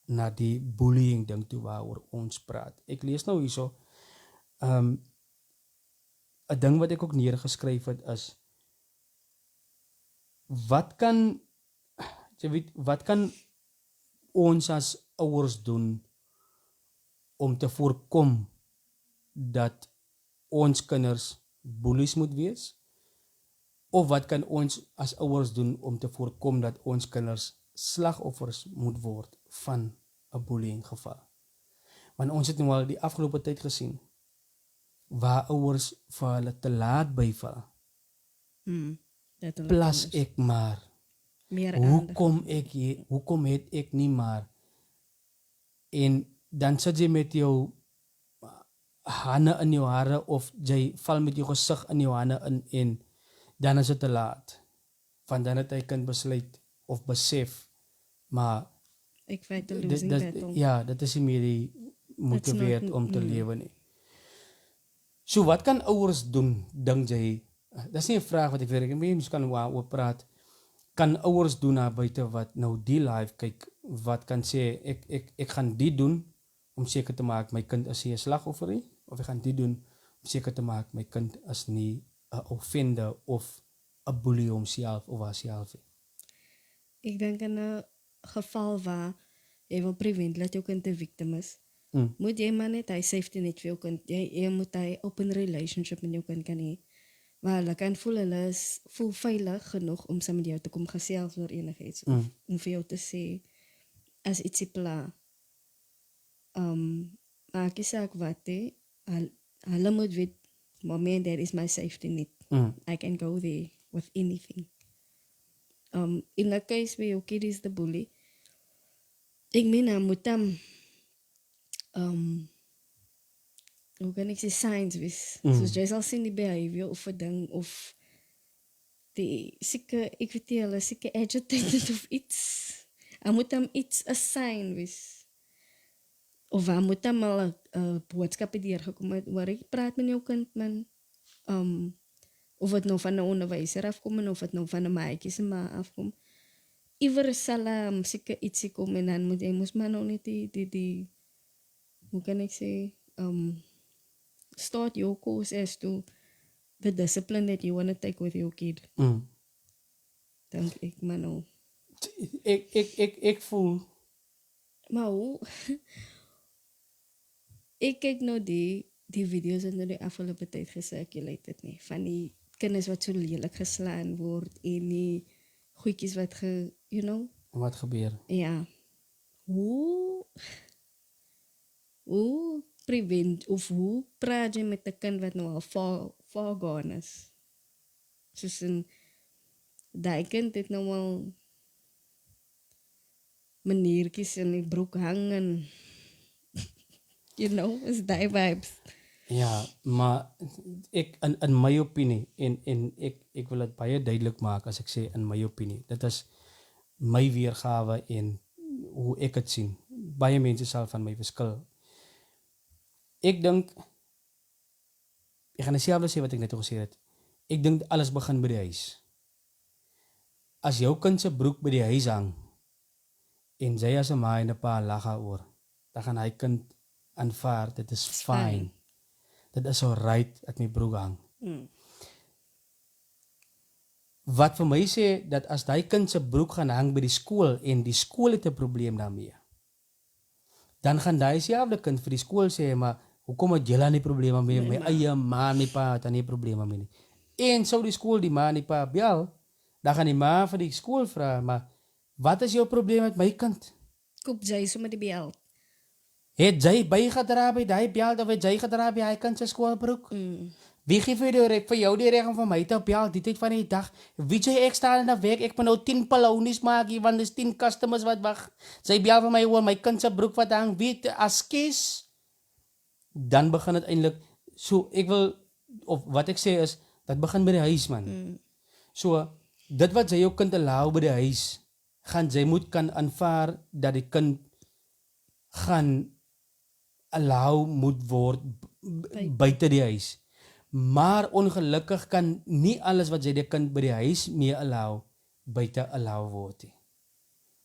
na die bullying ding toe waaroor ons praat. Ek lees nou hierso 'n ding wat ek ook neergeskryf het is wat kan ons as ouers doen om te voorkom dat ons kinders bullies moet wees? Of wat kan ons as ouers doen om te voorkom dat ons kinders slagoffers moet word van 'n bullying geval? Want ons het nou al die afgelope tyd gesien waar ouers vir hulle te laat byval. Plus ek maar. Hoekom het ek nie maar? En dan sit jy met jou hande in jou hare of jy val met jou gesig in jou hande in en dan is dit te laat. Want dan het hy kind besluit of besef, maar ek fight the losing battle. Ja, dit is nie meer die moeite werd om te lewe nie. So wat kan ouers doen, dink jy? Dis nie 'n vraag wat ek weet, mens kan oor praat. Kan ouers doen na buite wat nou die live kyk, wat kan sê ek gaan dit doen om seker te maak my kind is nie 'n slagoffer nie, of ek gaan dit doen om seker te maak my kind is nie 'n offender of 'n bully homself of haarself nie. Ek dink in 'n geval waar jy wil prevent dat jou kind 'n victim is, Moet jy maar net hy safety net vir jou kind. Jy moet hy open relationship met jou kind kan hê. Waar hulle kan hulle voel veilig genoeg om saam met jou te kom gesels oor enigiets. Of om vir jou te sê as ietsie pla. Maak nie saak wat hè. Hulle moet weet, mommy and dad is my safety net. I can go there with anything. In the case where your kid is the bully, ek meen hy moet hoe kan ek sê signs wees. Soos jy sal sien die behavior of 'n ding of die seker, ek weet nie, hulle seker agitated of iets. Hy moet iets 'n sign wees. Of hy moet al 'n boodskap deurgekom het waar ek praat met jou kind man. Of het nou van 'n onderwyser afkom en of het nou van 'n maatjie se ma afkom. Iewers sal seker ietsie kom en dan moet jy maar nou net die hoe kan ek sê start your course as to the discipline that you want to take with your kid. Dink ek maar nou. Ek voel Maar hoe ek kyk nou die video's wat nou die afgelope tyd gesirculate het nie van die kinders wat so lelik geslaan word en die goedjies wat wat gebeur? Ja. Hoe prevent of hoe praat jy met 'n kind wat nou al far gone is? Soos daai kind het nou al maniertjies in die broek hang en is die vibes. Ja, maar ek in my opinie en ek wil dit baie duidelik maak as ek sê in my opinie. Dit is my weergawe en hoe ek dit sien. Baie mense sal van my verskil. Ek dink ek gaan dieselfde sê wat ek net gesê het. Ek dink alles begin by die huis. As jou kind se broek by die huis hang en sy as 'n ma en 'n pa lag daaroor, dan gaan hy kind aanvaar dit is fine. Dit is alright dat my broek hang. Wat vir my sê dat as daai kind se broek gaan hang by die skool en die skool het 'n probleem daarmee, dan gaan daai selfde kind vir die skool sê, maar hoekom het julle nie probleme mee? My eie ma en my pa het nie probleme mee nie. En sou die skool die ma en die pa bel, dan gaan die ma vir die skool vra, maar wat is jou probleem met my kind? Koop jy sommer die bel. Het jy bygedra by daai bel of het jy gedra by hy kind se skoolbroek? Wie gee vir jou die reg om van my te bel die tyd van die dag? Wie jy ek staan in 'n week, ek moet nou 10 palaunies maak hier want dis 10 customers wat wag. Sy bel vir my oor my kind se broek wat hang, weet as kies. Dan begin dit eintlik so ek wil of wat ek sê is dat begin by die huis man. So dit wat jy jou kind allow by die huis, gaan jy moet kan aanvaar dat die kind gaan allow moet word buite die huis. Maar ongelukkig kan nie alles wat jy die kind by die huis mee allow buite allow word nie.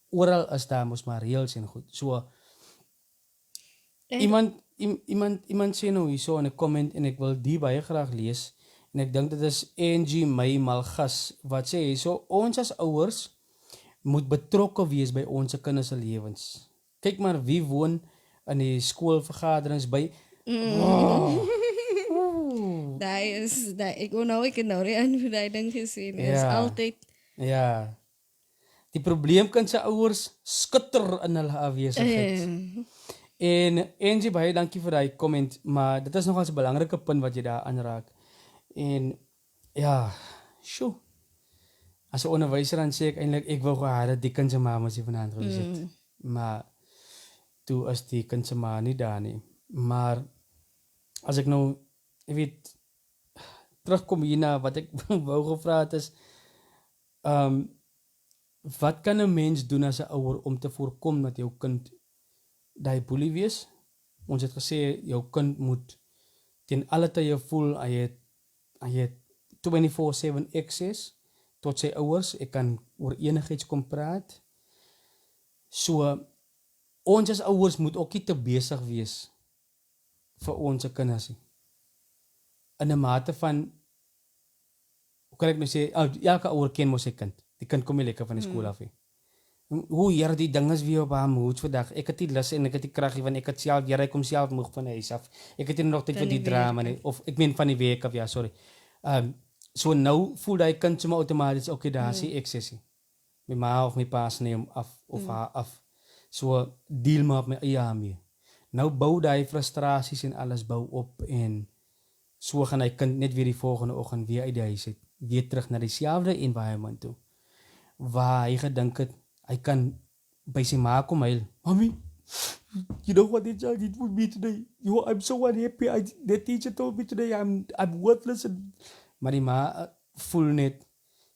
Oral is daar mos maar reëls en goed. So iemand sê nou hierso in 'n comment en ek wil die baie graag lees en ek dink dit is Angie May Malgas wat sê hierso ons as ouers moet betrokke wees by ons se kinders se lewens. Kyk maar wie woon in die skoolvergaderings by. Ek wou nou ek nou die daai ding gesien. Dit is altyd. Ja. Die probleemkind se ouers skitter in hulle afwesigheid. En Angie, baie dankie vir daai comment, maar dit is nogal 'n belangrike punt wat jy daar aanraak. En ja, sjoe. As 'n onderwyser dan sê ek eintlik ek wou gehad het die kind se ma moes hier vanaand gewees het. Maar toe is die kind se ma nie daar nie. Maar as ek nou, ek weet, terugkom hierna wat ek wou gevra het is wat kan 'n mens doen as 'n ouer om te voorkom dat jou kind daai boelie wees? Ons het gesê jou kind moet ten alle tye voel hy het 24/7 access tot sy ouers. Ek kan oor enigiets kom praat. So ons as ouers moet ook nie te besig wees vir ons kinders nie. In 'n mate van hoe kan ek nou sê elke ouer ken mos sy kind. Die kind kom nie lekker van die skool af nie. hoe hier die dinges weer op haar moed vandag. Ek het die lus en ek het die krag want ek het self jy kom self moeg van huis af. Ek het nie nog tyd vir die drama nie of ek meen van die week af ja, sorry. So nou voel daai kind sommer outomaties okay, daar is eksessie. My ma of my pa se neem af of haar af. So deel maar op my eie mee. Nou bou daai frustrasies en alles bou op en so gaan hy kind net weer die volgende oggend weer uit die huis uit, weer terug na dieselfde environment toe. Waar hy gedink het hy kan by sy ma kom huil. Mommy, you know what they did with me today? I'm so unhappy. The teacher told me today I'm worthless. Maar die ma voel net,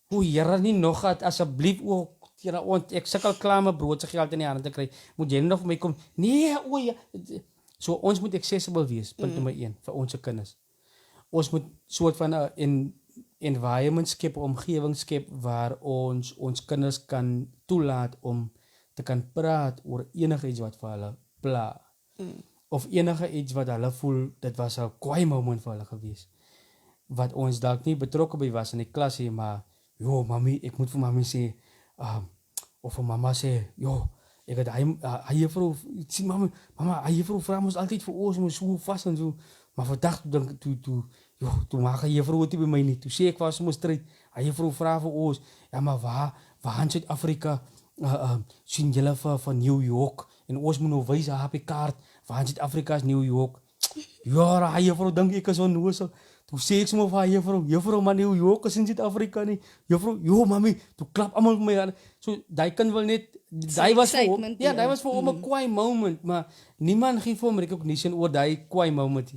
hoe Here nie nog het asseblief ook Here ons ek sukkel klaar met brood se geld in die hande te kry. Moet jy nog vir my kom? Nee, o ja. So ons moet accessible wees, punt nommer 1 vir ons se kinders. Ons moet soort van 'n environment skep, omgewing skep waar ons kinders kan toelaat om te kan praat oor enige iets wat vir hulle pla. Of enige iets wat hulle voel dit was 'n kwaai moment vir hulle gewees. Wat ons dalk nie betrokke by was in die klas hier, maar jo, mami, ek moet vir mami sê of vir mamma sê, jo, ek het hy juffrou sien mamma, hy juffrou vra ons altyd vir ons moet so vas en so, maar vandag dink toe maak hy juffrou dit by my nie. Toe sê ek was moet stryd. Hy juffrou vra vir ons, ja maar waar in Suid-Afrika sien julle van New York en ons moet nou wys op die kaart waar in Suid-Afrika is New York. Ja, hy juffrou dink ek is onnoosel. Toe sê ek sommer vir juffrou maar New York is in Suid-Afrika nie. Juffrou, jo mami, toe klap almal my aan. So daai kind wil net daai was vir hom. Ja, daai was vir hom 'n kwaai moment, maar niemand gee vir hom recognition oor daai kwaai moment.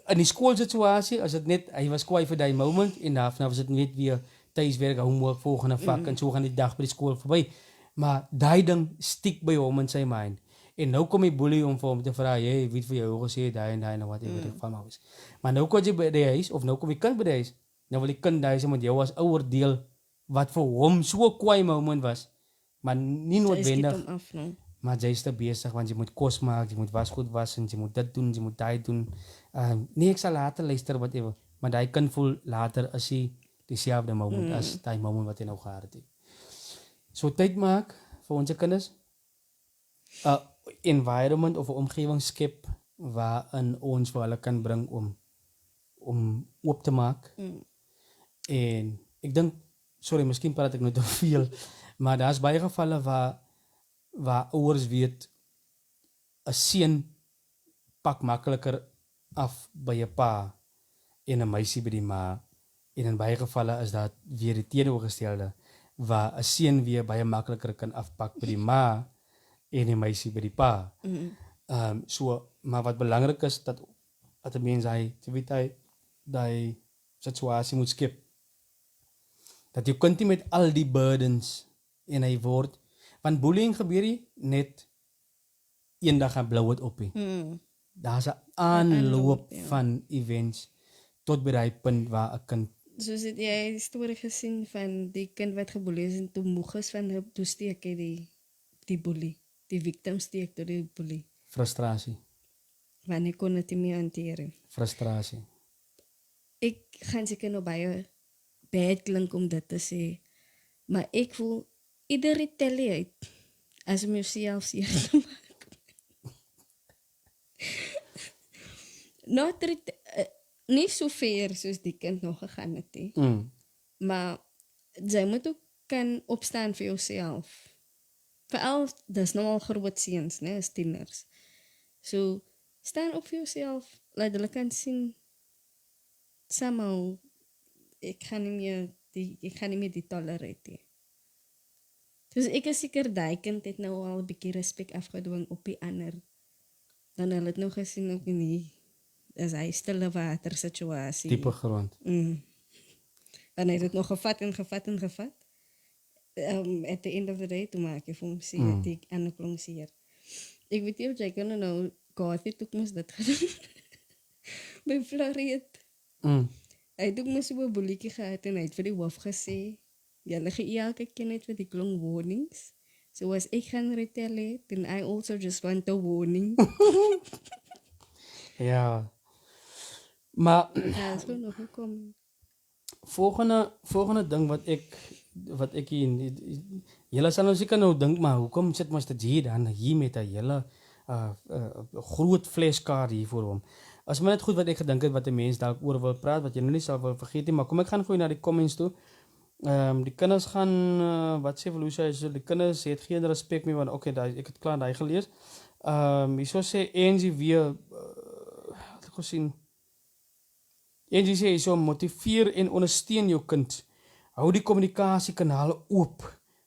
In die skoolsituasie, as dit net hy was kwaai vir daai moment en daarna was dit net weer tuiswerk, homework, volgende vak en so gaan die dag by die skool verby. Maar daai ding stiek by hom in sy mind. En nou kom die boelie om vir hom te vra, jy weet vir jou gesê daai en daai nou wat jy van maar was. Maar nou kom jy by die huis of nou kom die kind by die huis. Nou wil die kind daai sê met jou as ouer deel wat vir hom so 'n kwaai moment was. Maar nie noodwendig. Maar jy is te besig want jy moet kos maak, jy moet wasgoed was en jy moet dit doen, jy moet daai doen. Nee, ek sal later luister wat jy wil. Maar daai kind voel later as hy dieselfde moment as daai moment wat hy nou gehad het. So tyd maak vir ons kinders. Environment of 'n omgewing skep waarin ons vir hulle kan bring om oop te maak. En ek dink, sorry, miskien praat ek nou te veel, maar daar's baie gevalle waar ouers weet 'n seun pak makliker af by 'n pa en 'n meisie by die ma. En in baie gevalle is dat weer die teenoorgestelde waar 'n seun weer baie makliker kan afpak by die ma en die meisie by die pa. So maar wat belangrik is dat 'n mens hy daai situasie moet skep. Dat jy kind nie met al die burdens en hy word want bullying gebeur nie net eendag gaan blou dit op nie. Daar's 'n aanloop van events tot by daai punt waar 'n kind soos het jy die storie gesien van die kind wat geboelie is en toe moeg is van toe steek hy die boelie. Die victim steek door die boelie. Frustrasie. Want ek kon dit nie meer hanteer. Frustrasie. Ek gaan seker nou baie bad klink om dit te sê, maar ek voel ieder retaliate as om jouself seer te maak. Nie so ver soos die kind nog gegaan het nie. Maar jy moet ook kan opstaan vir jouself. Veral, dis nou al groot seuns, né, as tieners. So, staan op vir jouself, laat hulle kan sien, somehow, ek gaan nie meer die tolerate nie. Dus ek is seker die kind het nou al 'n bietjie respek afgedwing op die ander. Dan hulle het nou gesien ook nie, as hy stille water situasie. Diepe grond. En hy het dit nog gevat. At the end of the day, toe maak jy vir hom seer, die ander klong seer. Ek weet nie of jy kan nou, God het ook mos dit gedoen. By Floriet. Hy het ook mos so 'n boeliekie gehad en hy het vir die hoof gesê, julle gee elke keer net vir die klong warnings. So as ek gaan retaliate, then I also just want a warning. Ja. Maar ja, so nog gekom. volgende ding wat ek hier julle sal nou seker nou dink maar hoekom sit Mr. G dan hier met 'n hele groot flashcard hier voor hom. As maar net goed wat ek gedink het wat 'n mens dalk oor wil praat wat jy nou nie sal wil vergeet nie, maar kom ek gaan gou na die comments toe. Die kinders gaan wat sê Volusia is die kinders het geen respek meer want okay, ek het klaar daai gelees. Hierso sê Angie weer ek gesien Angie sê hierso motiveer en ondersteun jou kind. Hou die kommunikasiekanale oop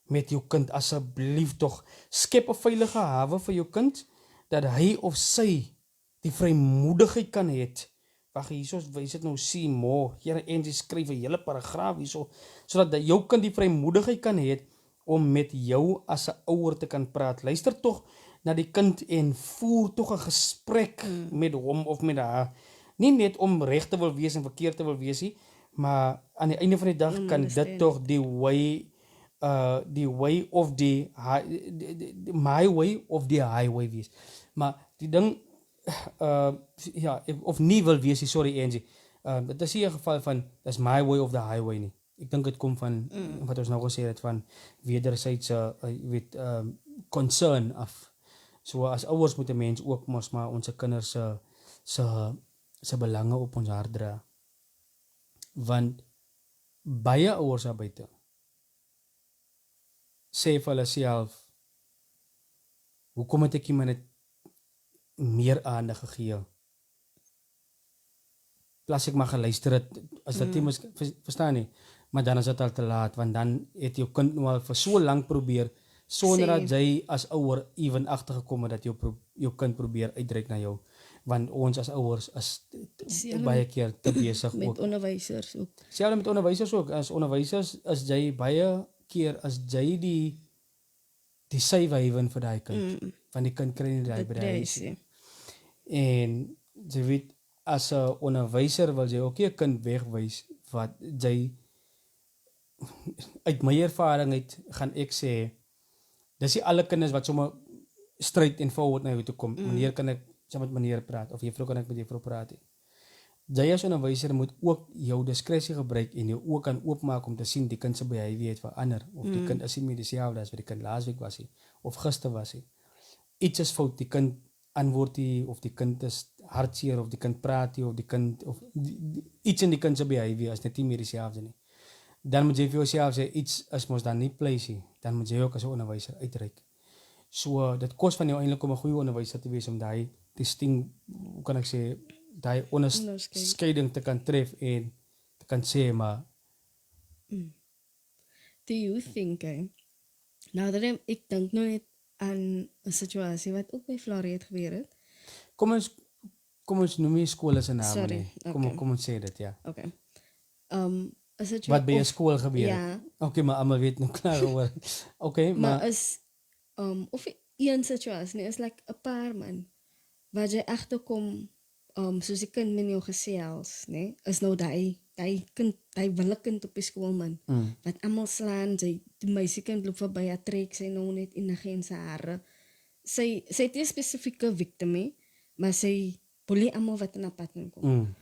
met jou kind asseblief tog. Skep 'n veilige hawe vir jou kind dat hy of sy die vrymoedigheid kan hê. Wag hierso wys dit nou sien mo. Here Angie skryf 'n hele paragraaf hierso sodat jou kind die vrymoedigheid kan hê om met jou as 'n ouer te kan praat. Luister tog na die kind en voer tog 'n gesprek met hom of met haar. Nie net om reg te wil wees en verkeerd te wil wees nie, maar aan die einde van die dag kan dit tog die way of the my way of the highway wees. Maar die ding ja, of nie wil wees, sorry Angie. Dit is nie 'n geval van dis my way of the highway nie. Ek dink dit kom van wat ons nou gesê het van wederwysige concern af. So as ouers moet 'n mens ook mos maar ons kinders se belange op ons hart dra. Want baie ouers daar buite sê vir hulle self hoekom het ek iemand net meer aandag gegee? Plas ek maar geluister het as dit nie verstaan nie, maar dan is dit al te laat want dan het jou kind nou al vir so lank probeer sonder dat jy as ouer ewen agtergekom het dat jou kind probeer uitreik na jou. Want ons as ouers is baie keer te besig met onderwysers ook. Selfs met onderwysers ook. As onderwysers is jy baie keer as jy die sywywen vir daai kind. Want die kind kry nie daai bereis. En jy weet as 'n onderwyser wil jy ook nie 'n kind wegwys wat jy uit my ervaring uit gaan ek sê dis nie alle kinders wat sommer straight en forward na jou toe kom. Meneer kan ek saam met meneer praat of juffrou kan ek met juffrou praat. Jy as 'n onderwyser moet ook jou diskresie gebruik en jou oë kan oopmaak om te sien die kind se behavior het verander of die kind is nie meer dieselfde as wat die kind laasweek was nie of gister was nie. Iets is fout, die kind antwoord nie of die kind is hartseer of die kind praat nie of die kind of iets in die kind se behavior is net nie meer dieselfde nie. Dan moet jy vir jouself sê iets is mos dan nie place nie. Dan moet jy ook as 'n onderwyser uitreik. So dit kos van jou eintlik om 'n goeie onderwyser te wees om daai hoe kan ek sê daai onderskeiding te kan tref en te kan sê maar Do you think nou dat ek dink nou net aan 'n situasie wat ook by Florrie het gebeur het. Kom ons noem nie skole se name nie. Kom ons sê dit ja. Okay. Wat by 'n skool gebeur het. Ja. Okay, maar almal weet nou klaar oor. Okay, maar is of een situasie nie is like 'n paar man wat jy agterkom soos die kind met jou gesels, nê? Is nou daai kind, daai wille kind op die skool man wat almal slaan, die meisiekind loop verby, hy trek sy nou net in die se hare. Sy het 'n spesifieke victim nie, maar sy boelie almal wat in 'n pad kom.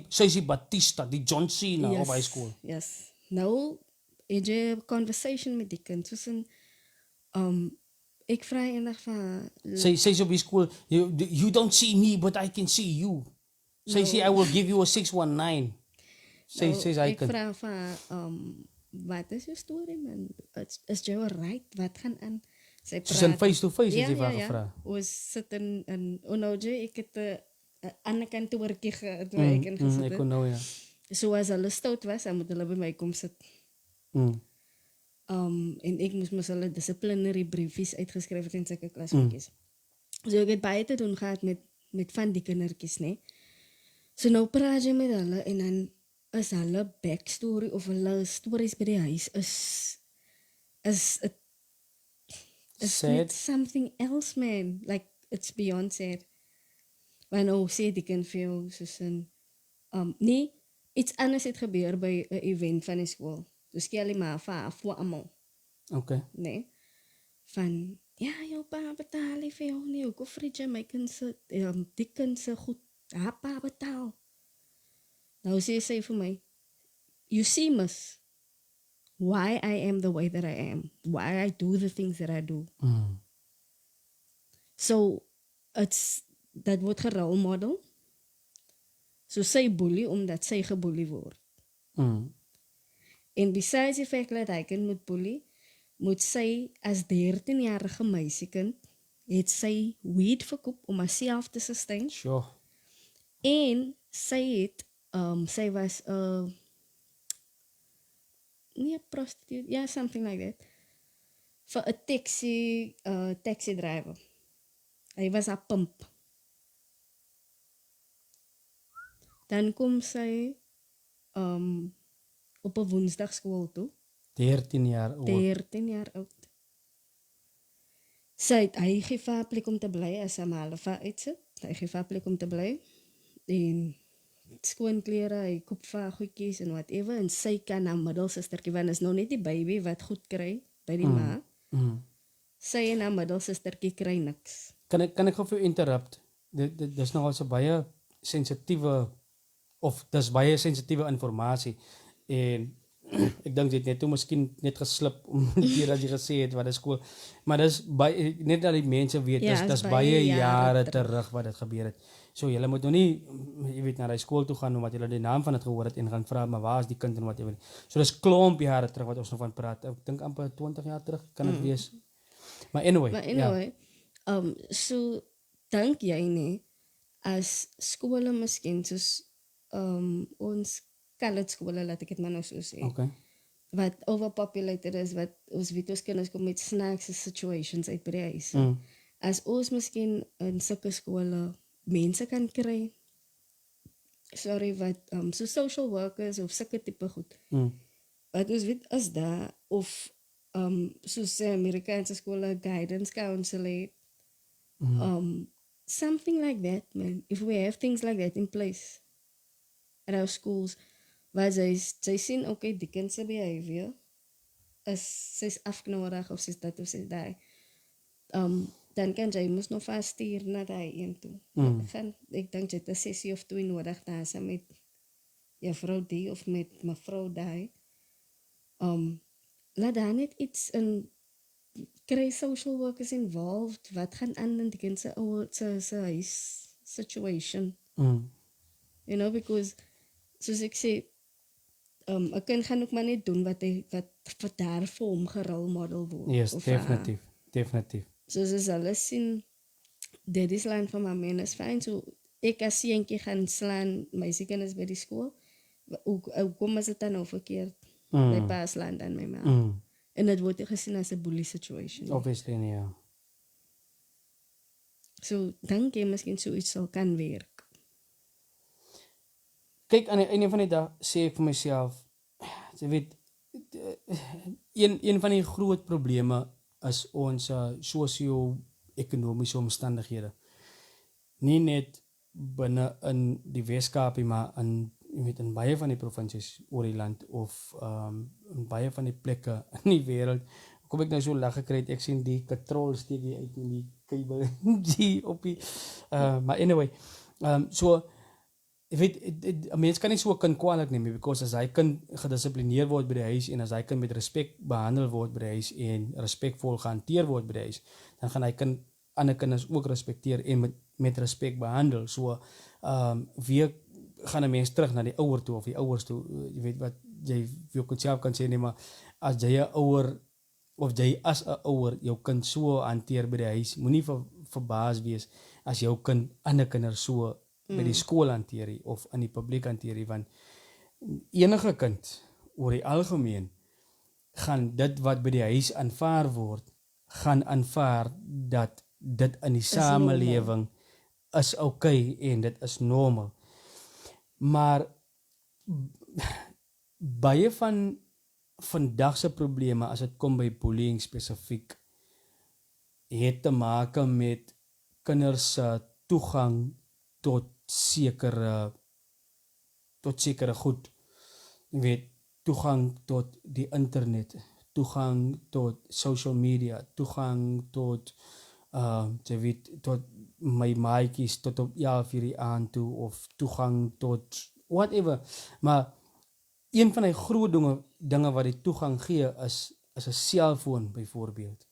Sy is Batista, die John Cena op high school. Yes. Nou, het jy 'n conversation met die kind tussen ek vra eendag van Sy op die skool, you don't see me but I can see you. Sy sê I will give you a 619. Sy hy kan. Ek vra van wat is jou storie man? Is jy alright? Wat gaan aan? Sy praat. Sy face to face het jy vir gevra. Ons sit in Onoje, ek het 'n ander kantoortjie gewerk en gesit. Ek kon nou ja. So as hulle stout was, dan moet hulle by my kom sit. En ek moes hulle disciplinary briefies uitgeskryf het in sulke klasgoedjies. So ek het baie te doen gehad met van die kindertjies, né? So nou praat jy met hulle en dan is hulle backstory of hulle stories by die huis is net something else, man. Like it's beyond sad. Want sê die kind vir jou soos nee, iets anders het gebeur by 'n event van die skool. Dus skel jy maar vir almal. Okay. Nee. Van ja, jou pa betaal nie vir jou nie. Hoekom vrit jy my kind se die kind se goed? Pa betaal. Nou sê sy vir my, you see mis why I am the way that I am, why I do the things that I do. So dat word gerolmodel. So sy boelie omdat sy geboelie word. En besides die feit dat hy kind moet boelie, moet sy as 13-jarige meisiekind het sy weed verkoop om haarself te sustain. Sure. En sy was nie 'n prostitute, yeah, something like that. Vir 'n taxi driver. Hy was 'n pimp. Dan kom sy op 'n Woensdag skool toe. 13 jaar oud. 13 jaar oud. Hy gee vir haar plek om te bly as hy malva uitsit. Hy gee vir haar plek om te bly. En skoon klere, hy koop vir haar goedjies en whatever. En sy kan haar middelsustertjie, want is nou net die baby wat goed kry by die ma. Sy en haar middelsustertjie kry niks. Kan ek gou vir jou interrupt? Dis nogal so baie sensitiewe of dis baie sensitiewe inligting en ek dink dit net toe miskien net geslip om die dat jy gesê het wat is skool, maar dis baie net dat die mense weet dis baie jare terug wat dit gebeur het. So julle moet nou nie jy weet na die skool toe gaan omdat julle die naam van dit gehoor het en gaan vra maar waar is die kind en wat jy weet. So dis klomp jare terug wat ons nog van praat. Ek dink amper 20 jaar terug kan dit wees. Maar anyway, so dink jy nie as skole miskien soos ons colored skole, laat ek dit maar nou so sê. Okay. Wat overpopulated is, wat ons weet ons kinders kom met snacks situations uit by die huis. As ons miskien in sulke skole mense kan kry, wat so social workers of sulke tipe goed. Wat ons weet is daar, of soos Amerikaanse skole guidance counselor, something like that, man. If we have things like that in place at our schools, waar sy sien, okay, die kind se behavior sy's afknorig of sy's dit of sy's daai. Dan kan jy mos nog stuur na daai een toe. Ek dink jy het 'n sessie of 2 nodig daar saam met juffrou die of met mevrou daai. Laat dan net iets in kry social workers involved, wat gaan aan in die kind se huis situation. You know, because soos ek sê, 'n kind gaan ook maar net doen wat daar vir hom gerolmodel word. Yes, definitief. Soos as hulle sien, dit is slaan van my men is fijn. So ek as seentjie gaan slaan meisiekinders by die skool, hoe kom as dit dan nou verkeerd? My pa slaan dan my ma. En dit word gesien as 'n bully situation. Obviously, ja. So dink jy miskien so iets sal kan werk? Kyk, aan die einde van die dag sê ek vir myself, jy weet, een van die groot probleme is ons sosio-ekonomiese omstandighede. Nie net binne in die Weskaap, maar in baie van die provinsies oor die land of in baie van die plekke in die wêreld. Kom ek nou so lag gekry het, ek sien die katrol steek hier uit in die kabel op die maar anyway, so jy weet, 'n mens kan nie so 'n kind kwaadlik neem, because as hy kind gedissiplineer word by die huis en as hy kind met respek behandel word by die huis en respekvol gehanteer word by die huis, dan gaan hy kind ander kinders ook respekteer en met respek behandel. So weer gaan 'n mens terug na die ouer toe of die ouers toe, jy weet wat jy vir jouself kan sê, nee, maar as jy 'n ouer of jy as 'n ouer jou kind so hanteer by die huis, moenie verbaas wees as jou kind ander kinders so by die skool hanteer of in die publiek hanteer, want enige kind oor die algemeen gaan dit wat by die huis aanvaar word, gaan aanvaar dat dit in die samelewing is okay en dit is normal. Maar baie van vandag se probleme as dit kom by bullying spesifiek het te maak met kinders se toegang tot sekere goed. Jy weet, toegang tot die internet, toegang tot social media, toegang tot jy weet, tot my maatjies tot op 11 uur die aand toe, of toegang tot whatever. Maar een van die groot dinge wat die toegang gee is 'n selfoon byvoorbeeld.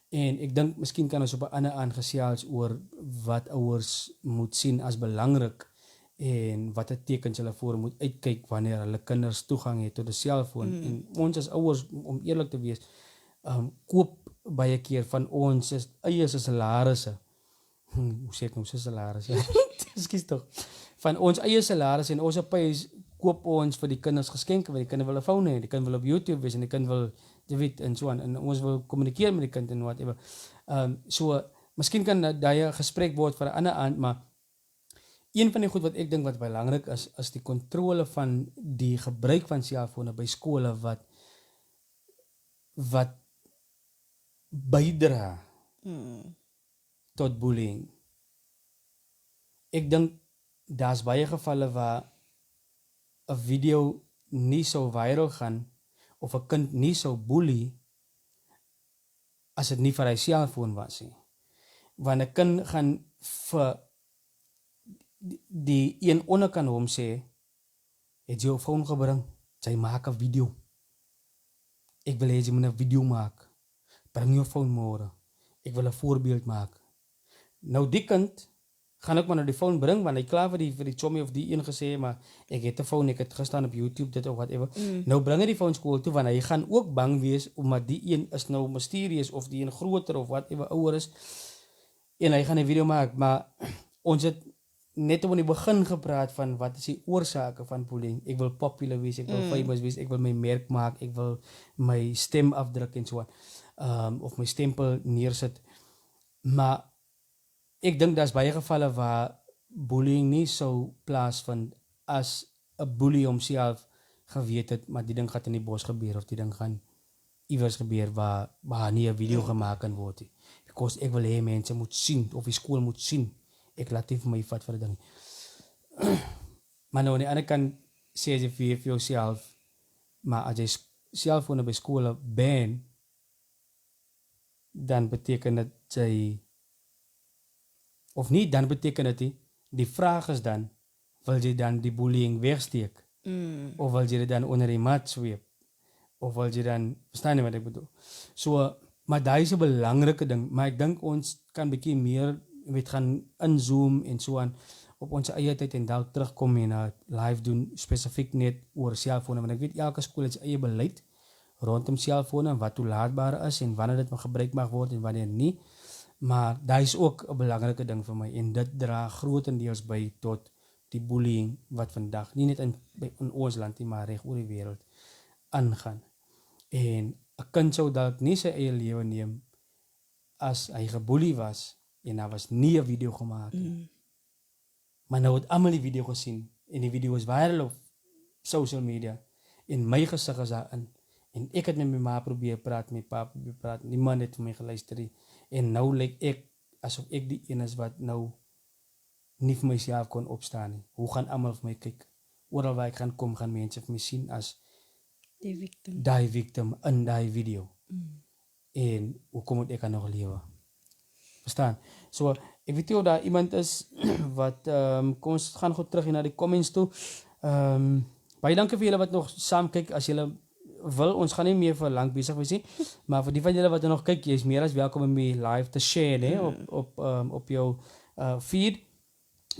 En ek dink miskien kan ons op 'n ander aangesels oor wat ouers moet sien as belangrik en watter tekens hulle voor moet uitkyk wanneer hulle kinders toegang het tot 'n selfoon. En ons as ouers, om eerlik te wees, koop baie keer van ons eie salarisse. Hoe sê ek nou salarisse? Ekskuus tog. Van ons eie salarisse en ons koop ons vir die kinders geskenke, want die kinders wil 'n foon hê, die kind wil op YouTube wees en die kind wil en so aan, en ons wil kommunikeer met die kind en whatever. So miskien kan daai 'n gesprek word vir 'n ander aand, maar een van die goed wat ek dink wat belangrik is die kontrole van die gebruik van selfone by skole wat bydra tot bullying. Ek dink daar's baie gevalle waar 'n video nie sou viral gaan of 'n kind nie sou boelie as dit nie vir hy selfoon was nie. Want 'n kind gaan vir die een onderkant hom sê, het jy jou foon gebring? Jy maak 'n video. Ek wil hê jy moet 'n video maak. Bring jou foon môre. Ek wil 'n voorbeeld maak. Nou die kind gaan ook maar nou die foon bring, want hy klaar vir die chommy of die een gesê, maar ek het 'n foon, ek het gestaan op YouTube, dit of whatever. Nou bring hy die foon skool toe, want hy gaan ook bang wees, omdat die een is nou mysterieus, of die een groter, of whatever, ouer is, en hy gaan 'n video maak, maar ons het net op die begin gepraat van wat is die oorsake van bullying. Ek wil popular wees, ek wil famous wees, ek wil my merk maak, ek wil my stem afdruk en so aan, of my stempel neersit. Maar ek dink daar's baie gevalle waar bullying nie sou plaasvind as 'n boelie homself geweet het, maar die ding gaan in die bos gebeur, of die ding gaan iewers gebeur waar nie 'n video gemaak kan word nie. Because ek wil hê mense moet sien, of die skool moet sien, ek laat nie vir my vat vir 'n ding. Maar nou aan die ander kant sê jy vir jouself, maar as jy selfone by skole ban, dan beteken dit jy, of nie, dan beteken dit nie, die vraag is dan, wil jy dan die bullying wegsteek? Of wil jy dit dan onder die mat sweep? Of wil jy dan, verstaan jy wat ek bedoel? So, maar daar is 'n belangrike ding, maar ek dink ons kan bietjie meer gaan inzoom en so aan op ons eie tyd en dalk terugkom en live doen spesifiek net oor selfone, want ek weet elke skool het sy eie beleid rondom selfone en wat toelaatbaar is en wanneer dit mag gebruik mag word en wanneer nie. Maar daar is ook 'n belangrike ding vir my en dit dra grootendeels by tot die bullying wat vandag nie net in ons land nie, maar reg oor die wêreld aangaan. En 'n kind sou dalk nie sy eie lewe neem as hy geboelie was en daar was nie 'n video gemaak nie. Maar nou het almal die video gesien en die video is viral op social media en my gesig is daarin en ek het met my ma probeer praat, my pa probeer praat, niemand het vir my geluister nie. En nou lyk ek asof ek die een is wat nou nie vir myself kon opstaan nie. Hoe gaan almal vir my kyk? Oral waar ek gaan kom, gaan mense vir my sien as die victim in die video. En hoekom moet ek dan nog lewe? Verstaan? So, ek weet nie of daar iemand is wat, kom ons gaan goed terug na die comments toe. Baie dankie vir julle wat nog saam kyk. As julle wil, ons gaan nie meer vir lank besig wees nie, maar vir die van julle wat nog kyk, jy is meer as welkom om my live te share, nee, op jou feed.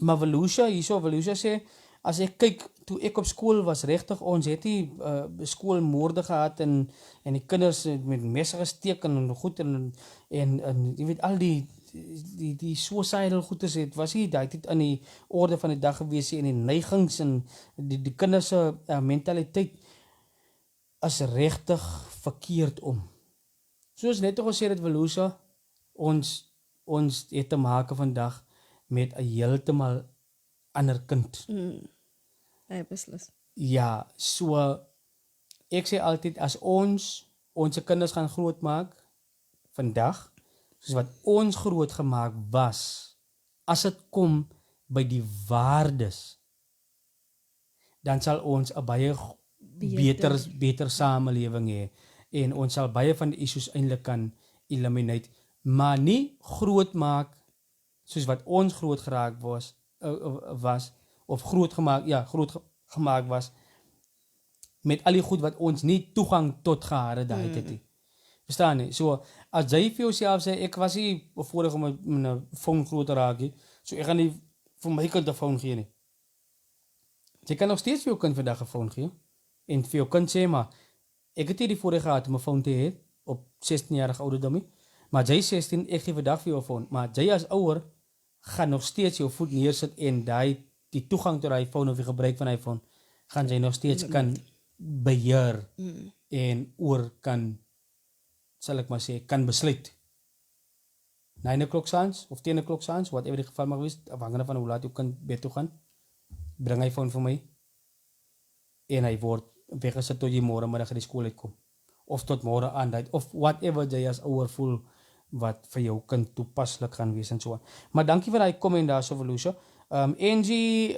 Maar Volusia sê, as ek kyk, toe ek op skool was, regtig, ons het nie skoolmoorde gehad en die kinders met messe gesteek en goed en jy weet, al die suicidal goedes het, was nie dit in die orde van die dag gewees en die neigings en die kinders se mentaliteit is regtig verkeerd om. Soos net gesê het Volusia, ons het te maak vandag met 'n heeltemal ander kind. Hy beslis. Ja, so ek sê altyd as ons kinders gaan grootmaak vandag, soos wat ons groot gemaak was, as dit kom by die waardes, dan sal ons 'n baie beter samelewing hê en ons sal baie van die issues eintlik kan eliminate, maar nie groot maak soos wat ons groot geraak was of groot gemaak was met al die goed wat ons nie toegang tot gehad het daai tyd nie. Verstaan nie? So, as jy vir jouself sê, ek was nie bevoorreg om 'n foon groot te raak nie, so ek gaan nie vir my kind 'n foon gee nie. Jy kan nog steeds vir jou kind vandag 'n foon gee, en vir jou kind sê, maar, ek het nie die voorreg gehad om 'n foon te hê, op 16-jarige ouderdom nie, maar jy 16, ek gee vandag vir jou 'n foon, maar jy as ouer, gaan nog steeds jou voet neersit en die toegang tot die foon of die gebruik van die foon, gaan jy nog steeds kan beheer en oor kan, sal ek maar sê, kan besluit. 9 o'clock s'aands of 10 o'clock s'aands, whatever die geval mag wees, afhangende van hoe laat jou kind bed toe gaan, bring hy foon vir my en hy word weggesit tot jy môre middag uit die skool uitkom. Of tot môre aan, of whatever jy as ouer voel wat vir jou kind toepaslik gaan wees en so aan. Maar dankie vir daai comment daar so Volusia. Angie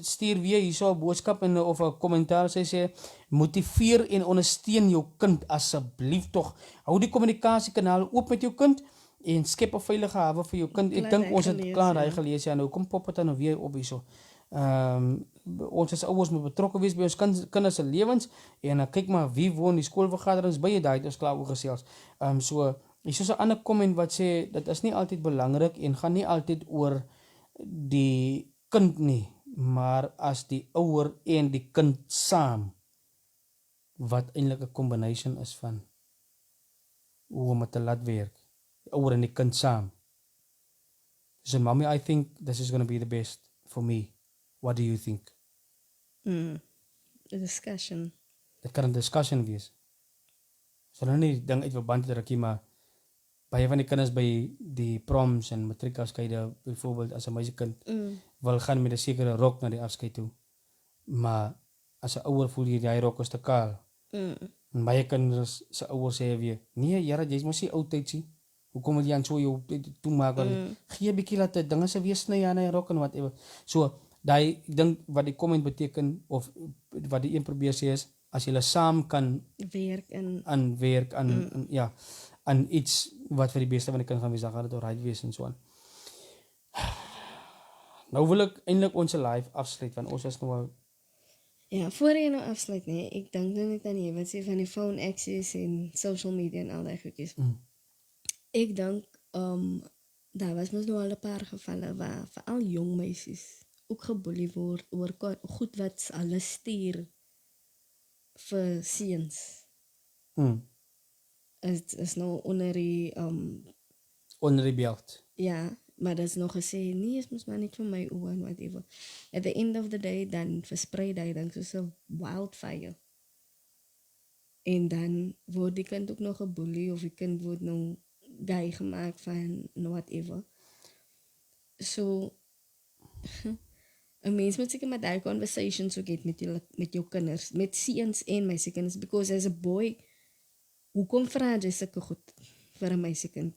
stuur weer hierso 'n boodskap of 'n kommentaar. Sy sê motiveer en ondersteun jou kind asseblief tog. Hou die kommunikasiekanaal oop met jou kind en skep 'n veilige hawe vir jou kind. Ek dink ons het klaar daai gelees ja. Nou kom pop dit nou weer op hierso. Ons as ouers moet betrokke wees by ons kinders se lewens en kyk maar wie woon die skoolvergaderings by jy daai het ons klaar oor gesels. So hier is 'n ander comment wat sê dit is nie altyd belangrik en gaan nie altyd oor die kind nie, maar as die ouer en die kind saam wat eintlik 'n combination is van hoe om dit te laat werk. Die ouer en die kind saam. So mommy, I think this is going to be the best for me. What do you think? A discussion. Dit kan 'n discussion wees. So nou nie ding uit verband te rukkie, maar baie van die kinders by die proms en matriekafskeide, byvoorbeeld as 'n meisiekind wil gaan met 'n sekere rok na die afskeid toe. Maar as 'n ouer voel jy die rok is te kaal. En baie kinders se ouers sê weer, nee, jare jy's mos nie oudtyd sien. Hoekom wil jy aan so jou toe maak? Gee 'n bietjie laat dit dinge se weer sny aan hy rok en whatever. So daai ding wat die comment beteken of wat die een probeer sê is as jy saam kan werk aan ja, aan iets wat vir die beste van die kind gaan wees, dan gaan dit alright wees en so aan. Nou wil ek eintlik ons live afsluit want ons is nou al ja, voor jy nou afsluit nee, ek dink nou net aan jy wat sê van die phone access en social media en al daai goedjies. Ek dink daar was mos nou al 'n paar gevalle waar veral jong meisies ook geboelie word oor goed wat hulle stuur vir seuns. Is nou onder die belt. Ja, maar dat is nog gesê, nee, is mos maar net vir my oë en whatever. At the end of the day, dan versprei hy dan soos 'n wildfire. En dan word die kind ook nog geboelie of die kind word nou gay gemaak van whatever. So 'n mens moet seker met daai conversations ook hê met jou kinders, met seuns en meisiekinders, because as a boy, hoekom vra jy sulke goed vir 'n meisiekind?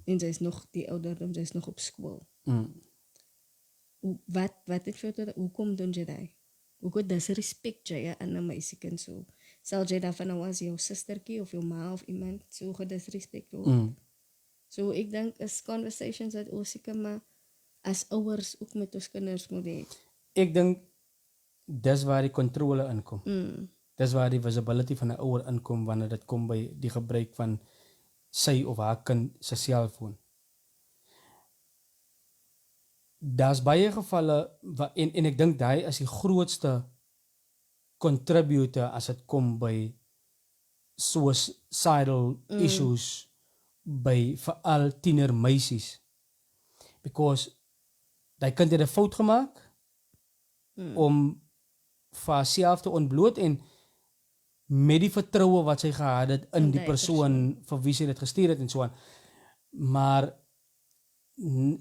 En sy is nog die ouderdom, sy is nog op skool. Wat het vir jou, hoekom doen jy daai? Hoekom disrespect jy aan 'n meisiekind so? Sal jy daarvan nou as jou sustertjie of jou ma of iemand so gedisrespect word? So ek dink is conversations dat ons seker maar as ouers ook met ons kinders moet hê. Ek dink dis waar die kontrole inkom. Dis waar die visibility van 'n ouer inkom wanneer dit kom by die gebruik van sy of haar kind se selfoon. Daar's baie gevalle en ek dink daai is die grootste contributor as dit kom by suicidal issues by veral tienermeisies. Because daai kind het 'n fout gemaak om vir haarself te ontbloot en met die vertroue wat sy gehad het in die persoon vir wie sy dit gestuur het en so aan. Maar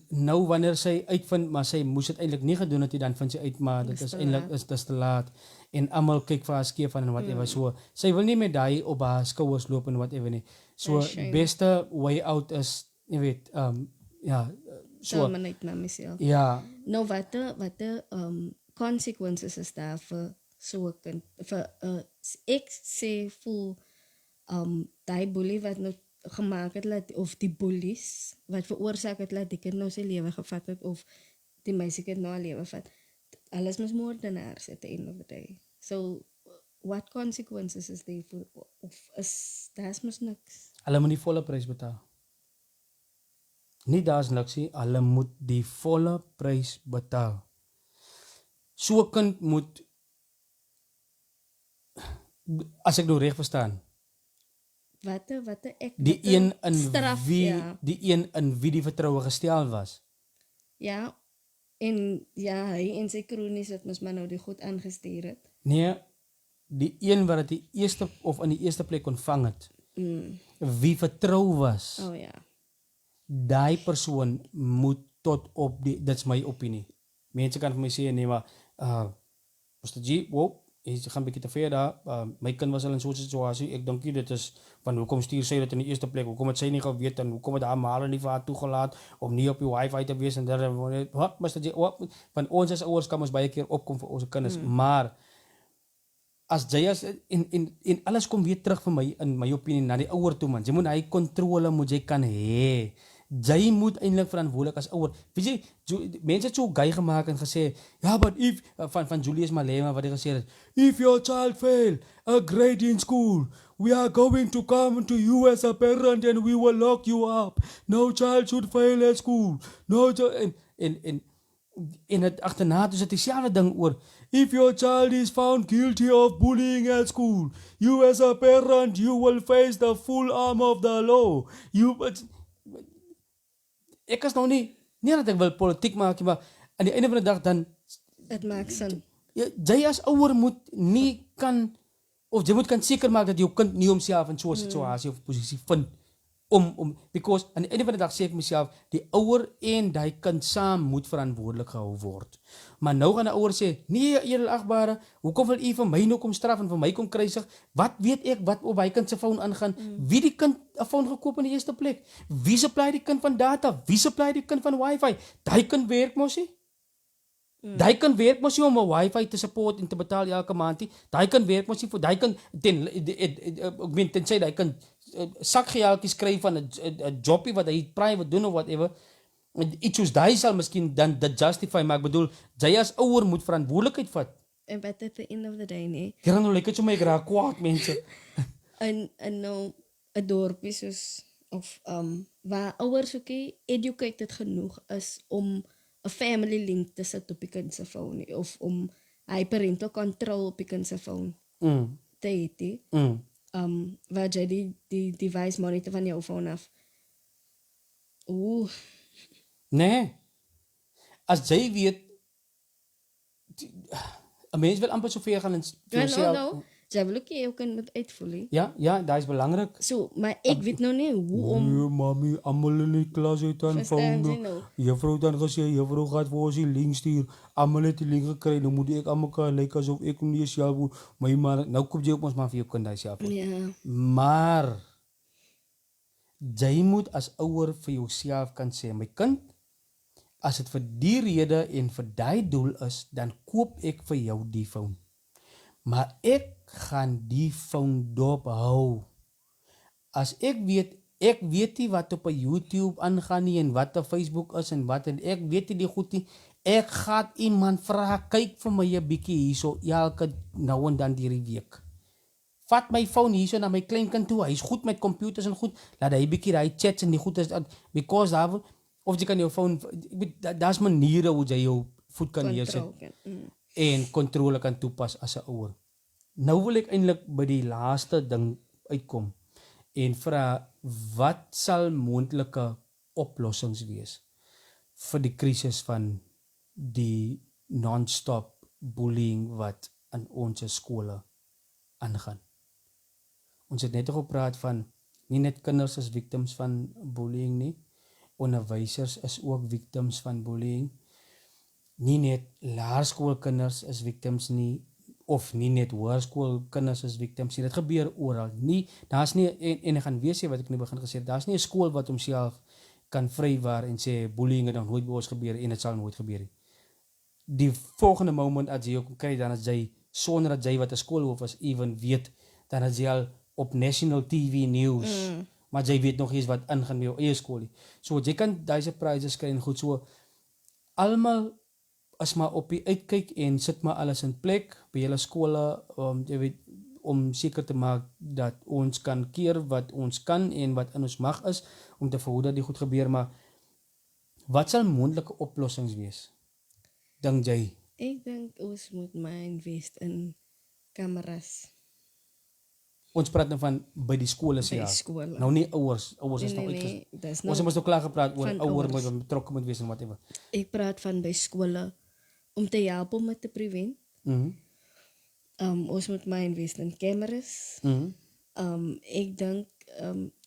nou wanneer sy uitvind maar sy moes dit eintlik nie gedoen het, dan vind sy uit maar dit is eintlik is te laat en almal kyk vir haar skeef aan en whatever. So sy wil nie met daai op haar skouers loop en whatever nie. So beste way out is jy weet ja so net na myself. Ja. Nou wat consequences is daar vir so 'n kind vir ek sê voel daai boelie wat nou gemaak het dat of die bullies wat veroorsaak het dat die kind nou sy lewe gevat het of die meisiekind nou haar lewe vat. Alles mos moordenaars at the end of the day. So what consequences is there for of is daar's mos niks. Hulle moet die volle prys betaal. Nie daar's niks nie, hulle moet die volle prys betaal. So 'n kind moet, as ek nou reg verstaan, Wat ek die een in straf, wie ja. die een in wie die vertroue gestel was. Ja. En ja, hy en sy kronies het mos maar nou die goed aangestuur het. Nee, die een wat dit die eerste of in die eerste plek ontvang het, wie vertrou was, Oh ja. daai persoon moet tot op die, dit's my opinie. Mense kan vir my sê nee, maar Mr. G, wow, jy gaan bietjie te ver daar. My kind was al in so 'n situasie. Ek dink dit is van hoekom stuur sy dit in die eerste plek? Hoekom het sy nie geweet en hoekom het haar ma nie vir haar toegelaat om nie op die wifi te wees en dat wat Mr. G, van ons as ouers kan ons baie keer opkom vir ons kinders, maar as jy as en alles kom weer terug vir my in my opinie na die ouer toe man. Jy moet hy kontrole moet jy kan hê. Jy moet eintlik verantwoordelik as ouer. Weet jy, mense het so gey gemaak en gesê, ja, but if van Julius Malema wat hy gesê het, if your child fail a grade in school, we are going to come to you as a parent and we will lock you up. No child should fail at school. No en het agterna dus het dieselfde ding oor, if your child is found guilty of bullying at school, you as a parent, you will face the full arm of the law. Ek is nou nie dat ek wil politiek maak, maar aan die einde van die dag dan, Dit maak sin. jy as ouer moet nie kan, of jy moet kan seker maak dat jou kind nie homself in so 'n situasie of posisie vind, because aan die einde van die dag sê ek myself, die ouer en die kind saam moet verantwoordelik gehou word. Maar nou gaan die ouer sê, nee, edelagbare, hoekom wil u vir my nou kom straf en vir my kom kruisig? Wat weet ek wat op hy kind se foon aangaan? Wie die kind 'n foon gekoop in die eerste plek? Wie supply die kind van data? Wie supply die kind van wifi? Daai kind werk mos nie. Daai kan werk mos nie om 'n wifi te support en te betaal elke maand nie. Daai kan werk mos nie vir daai kan ek meen tensy daai kan sakgeldjies kry van 'n jobbie wat hy private doen of whatever. Iets soos daai sal miskien dan dit justify, maar ek bedoel jy as ouer moet verantwoordelikheid vat. En but at the end of the day, nee. Hier nou lyk dit so my raak kwaad mense. In nou 'n dorpie soos of waar ouers ook educated genoeg is om 'n family link te sit op die kind se foon of om hy parental control op die kind se foon te hê. Waar jy die device monitor van jou foon af. Nee. As jy weet 'n mens wil amper so ver gaan en vir jouself. No. Jy wil ook jou kind moet uitvoer. Ja, daai is belangrik. So, maar ek weet nou nie hoe om Nee, mami, almal in die klas het aan Verstaan jy foon. nou? Juffrou het dan gesê, juffrou gaan vir ons die link stuur. Almal het die link gekry. Nou moet ek aan mekaar lyk asof ek nie self my maar nou kom jy op ons maar vir jou kind daai self. Ja. Maar jy moet as ouer vir jouself kan sê, my kind, as dit vir die rede en vir daai doel is, dan koop ek vir jou die foon. Maar ek gaan die foon dop hou. As ek weet nie wat op 'n YouTube aangaan nie en wat op Facebook is en wat en ek weet nie die goed nie. Ek gaan iemand vra, kyk vir my 'n bietjie hierso elke nou en dan hierdie week. Vat my foon hierso na my kleinkind toe. Hy's goed met computers en goed. Laat hy bietjie daai chats en die goed is because daar of jy kan jou foon daar's maniere hoe jy jou voet kan neersit en kontrole kan toepas as 'n ouer. Nou wil ek eintlik by die laaste ding uitkom en vra wat sal moontlike oplossings wees vir die krisis van die non-stop bullying wat in ons skole aangaan. Ons het net gepraat van nie net kinders is victims van bullying nie, onderwysers is ook victims van bullying. Nie net laerskoolkinders is victims nie, of nie net hoërskoolkinders is victims nie. Dit gebeur oral. Daar's nie en ek gaan weer sê wat ek in die begin gesê het, daar's nie 'n skool wat homself kan vrywaar en sê bullying het nog nooit by ons gebeur en dit sal nooit gebeur nie. Die volgende moment as jy ook kry dan as jy sonder dat jy wat 'n skoolhoof is even weet, dan as jy al op national TV news, maar jy weet nog eens wat ingaan met jou eie skool nie. So jy kan daai surprises kry en goed so. Almal as maar op die uitkyk en sit maar alles in plek by julle skole, jy weet om seker te maak dat ons kan keer wat ons kan en wat in ons mag is om te verhoed dat die goed gebeur, maar wat sal moontlike oplossings wees? Dink jy? Ek dink ons moet maar invest in kameras Ons praat nou van by die skole se by ja. skole. Nou nie ouers is nou Nee, dis ons nou het nou klaar gepraat oor van ouers ouers. wat betrokke moet wees en whatever. Ek praat van by skole om te help om dit te prevent. Mhm. Ons moet maar invest in kameras. Mhm. Ek dink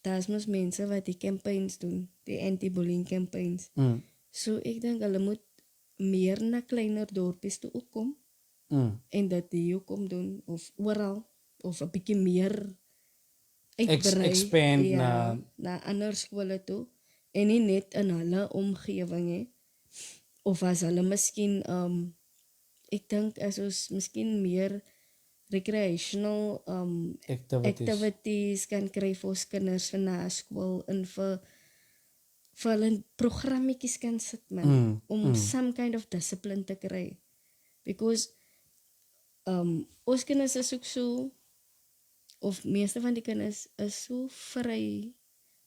daar's mos mense wat die campaigns doen, die anti-bullying campaigns. Mhm. So ek dink hulle moet meer na kleiner dorpies toe ook kom Mhm. en dat die hier kom doen of oral of 'n bietjie meer uitbrei Expand na ander skole toe en nie net in hulle omgewing hè. Of as hulle miskien ek dink as ons miskien meer recreational activities kan kry vir ons kinders vir na skool en vir hulle programmetjies kan sit man om some kind of discipline te kry. Because ons kinders is ook so, of meeste van die kinders is so vry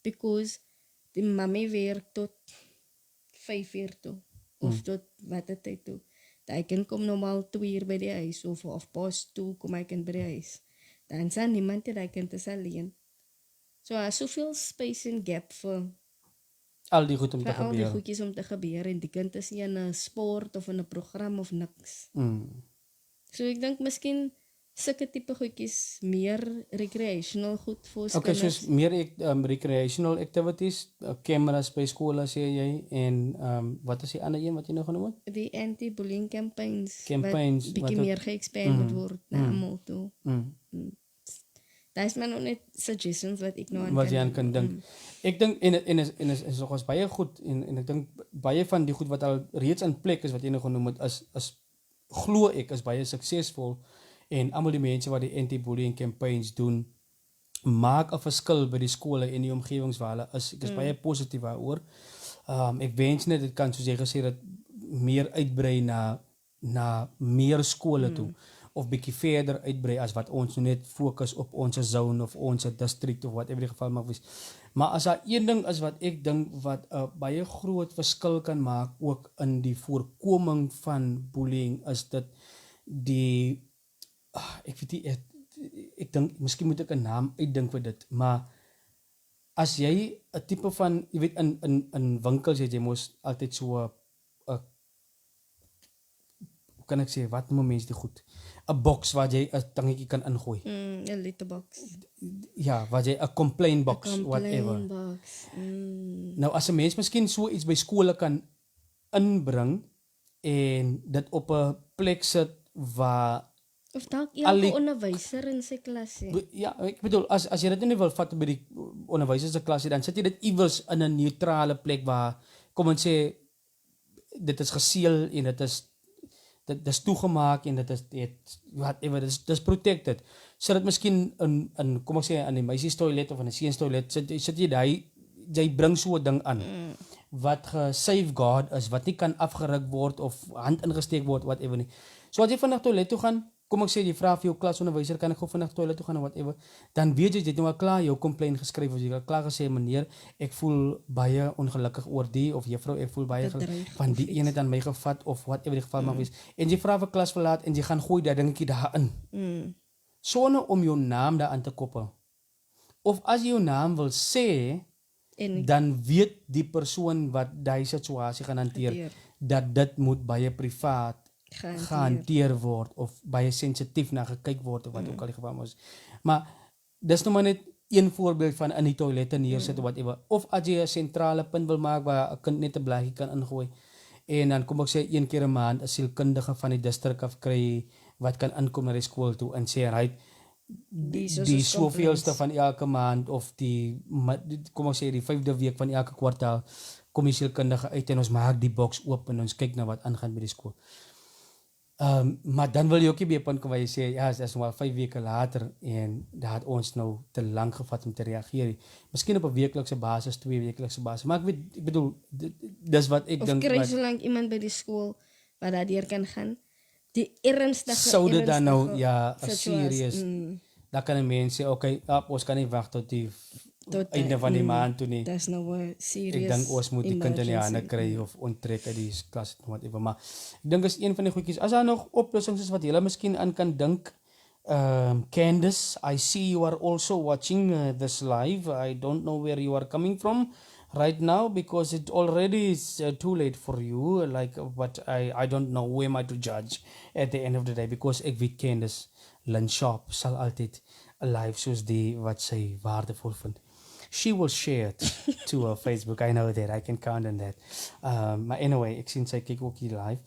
because die mami werk tot 5 uur toe of tot wat het tyd toe. Hy kan kom normaal 2 uur by die huis of pas 2 kom hy kan by die huis. Dan sal niemand die kind is alleen. So as soveel space en gap vir al die goed om te al die gebeur. goedjies om te gebeur en die kind is nie in 'n sport of in 'n program of niks. So ek dink miskien sulke tipe goedjies meer recreational goed vir ons Okay, kinders. soos meer recreational activities, cameras by skole sê jy en wat is die ander een wat jy nou genoem het? Die anti-bullying campaigns Campaigns, wat bietjie wat meer geëxpand moet word na almal toe. Mm. Daar is maar nog net suggestions wat ek nou aan Wat jy aan kan dink. Ek dink en is nogals baie goed en ek dink baie van die goed wat al reeds in plek is wat jy nou genoem het is glo ek is baie suksesvol en almal die mense wat die anti-bullying campaigns doen maak 'n verskil by die skole en die omgewings waar hulle is. Ek is baie positief daaroor. Ek wens net dit kan soos jy gesê het meer uitbrei na meer skole toe of bietjie verder uitbrei as wat ons net fokus op ons zone of ons district of whatever die geval mag wees. Maar as daar een ding is wat ek dink wat 'n baie groot verskil kan maak ook in die voorkoming van bullying is dit die ek weet nie ek dink miskien moet ek 'n naam uitdink vir dit, maar as jy 'n tipe van jy weet in winkels het jy mos altyd so 'n hoe kan ek sê wat noem mense dit goed? 'n box waar jy 'n dingetjie kan ingooi. 'n letterbox. Ja, waar jy 'n complaint box whatever. Box. Nou as 'n mens miskien so iets by skole kan inbring en dit op 'n plek sit waar Of dalk elke onderwyser in sy klas hê. Ja, ek bedoel as jy dit nie wil vat by die onderwysers se klasie dan sit jy dit iewers in 'n neutrale plek waar kom ons sê dit is geseël en dit is toegemaak en dit is whatever dis protected. Sit dit miskien in kom ek sê in die meisies toilet of in 'n seuns toilet sit jy jy bring so 'n ding aan wat ge-safeguard is wat nie kan afgeruk word of hand ingesteek word whatever nie. So as jy vinnig toilet toe gaan, kom ek sê jy vra vir jou klasonderwyser kan ek gou vinnig toilet toe gaan of whatever, dan weet jy het nou al klaar jou complaint geskryf of jy het klaar gesê meneer, ek voel baie ongelukkig oor die of juffrou ek voel baie van die een het aan my gevat of whatever die geval mag wees. En jy vra vir klasverlaat en jy gaan gooi daai dingetjie daarin. Sonder om jou naam daaraan te koppel. Of as jy jou naam wil sê dan weet die persoon wat daai situasie gaan hanteer dat dit moet baie privaat gehanteer word of baie sensitief na gekyk word of wat ook al die geval is. Maar dis nou maar net een voorbeeld van in die toilette neersit of whatever. Of as jy 'n sentrale punt wil maak waar 'n kind net 'n blaadjie kan ingooi en dan kom ek sê een keer 'n maand 'n sielkundige van die distrik af kry wat kan inkom na die skool toe en sê hy die soveelste van elke maand of die kom ons sê die 5de week van elke kwartaal kom die sielkundige uit en ons maak die boks oop en ons kyk na wat aangaan by die skool. Maar dan wil jy ook nie by 'n punt kom waar jy sê ja, dit is nou al 5 weke later en daar het ons nou te lank gevat om te reageer. Miskien op 'n weeklikse basis, 2 weeklikse basis. Maar ek bedoel dis wat ek dink of kry so lank iemand by die skool wat daardeur kan gaan. Die ernstige sou dit dan nou ja, 'n serious dan kan 'n mens sê okay, ons kan nie wag tot die Tot einde van die maand toe nie. Dis nou 'n Ek serious dink ons moet die kind in die hande emergency. kry of onttrek uit die klas of whatever. Maar ek dink is een van die goedjies. As daar nog oplossings is wat jy miskien aan kan dink. Candice, I see you are also watching this live. I don't know where you are coming from right now because it already is too late for you. Like, but I don't know who am I to judge at the end of the day because ek weet Candice Lynn Sharp sal altyd 'n live soos die wat sy waardevol vind. She will share it to her Facebook. I know that. I can count on that. But anyway, ek sien sy kyk ook hier live.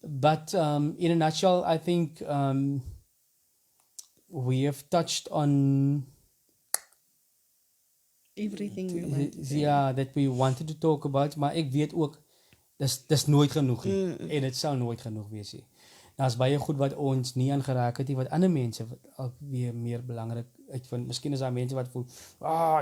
But in a nutshell, I think we have touched on Everything we want. that we wanted to talk about. Maar ek weet ook, dis nooit genoeg nie. En dit sal nooit genoeg wees nie. Daar's baie goed wat ons nie aangeraak het nie, wat ander mense wat weer meer belangrik uitvind. Miskien is daar mense wat voel,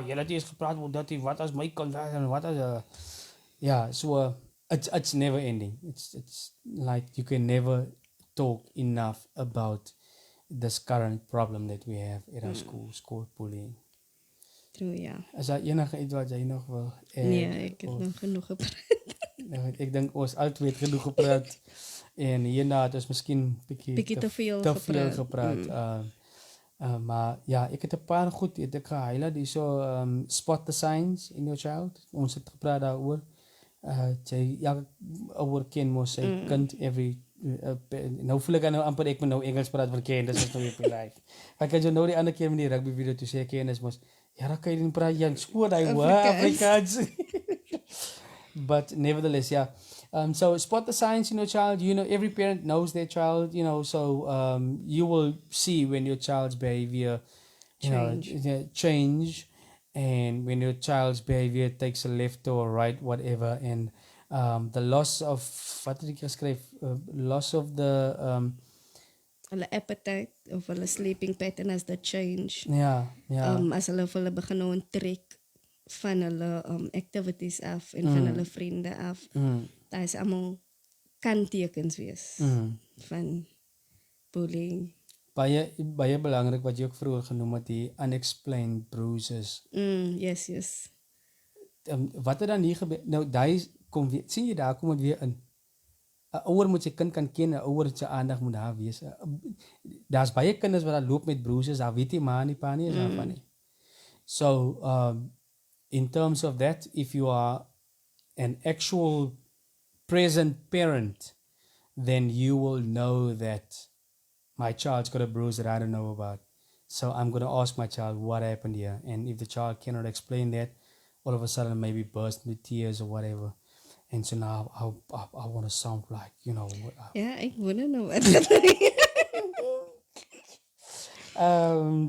jy het eers gepraat oor dat wat as my kind en wat as so it's never ending. It's like you can never talk enough about this current problem that we have in our school bullying. True, ja. Is daar enige iets wat jy nog wil add? Nee, ek het nog genoeg gepraat. Ek dink ons albei het genoeg gepraat. En hierna het ons miskien bietjie te veel gepraat. Maar ja, ek het 'n paar goed ek gehighlight hierso spot the signs in your child. Ons het gepraat daaroor. Ja, oor ken mos sy kind every nou voel ek nou amper ek moet nou Engels praat vir ken, dis is nou weer live. Ek het jou nou die ander keer met die rugby video toe sê ken is mos ja, dan kan jy nie praat jy skoor daai Afrikaans. But nevertheless, yeah. So spot the signs in your child. Every parent knows their child, so you will see when your child's behavior, change, and when your child's behavior takes a left or a right, whatever, and the loss of, wat het ek geskryf? Loss of the... hulle appetite of hulle sleeping pattern as the change. Ja. As hulle begin onttrek van hulle activities af en van hulle vriende af. Daar is allemaal kantekens wees van bullying. Baie belangrik wat jy ook vroeger genoem het, die unexplained bruises. Yes. Wat het dan hier gebeur? Nou, sien jy daar kom het weer in. 'n Ouer moet sy kind kan ken, 'n ouer se aandag moet daar wees. Daar's baie kinders wat daar loop met bruises, daar weet jy maar nie pa nie is daarvan nie. So, in terms of that, if you are an actual present parent, then you will know that my child's got a bruise that I don't know about. So I'm going to ask my child what happened here. And if the child cannot explain that, all of a sudden maybe burst into tears or whatever. And so now I want to sound like, Ja, ek wonder nou wat.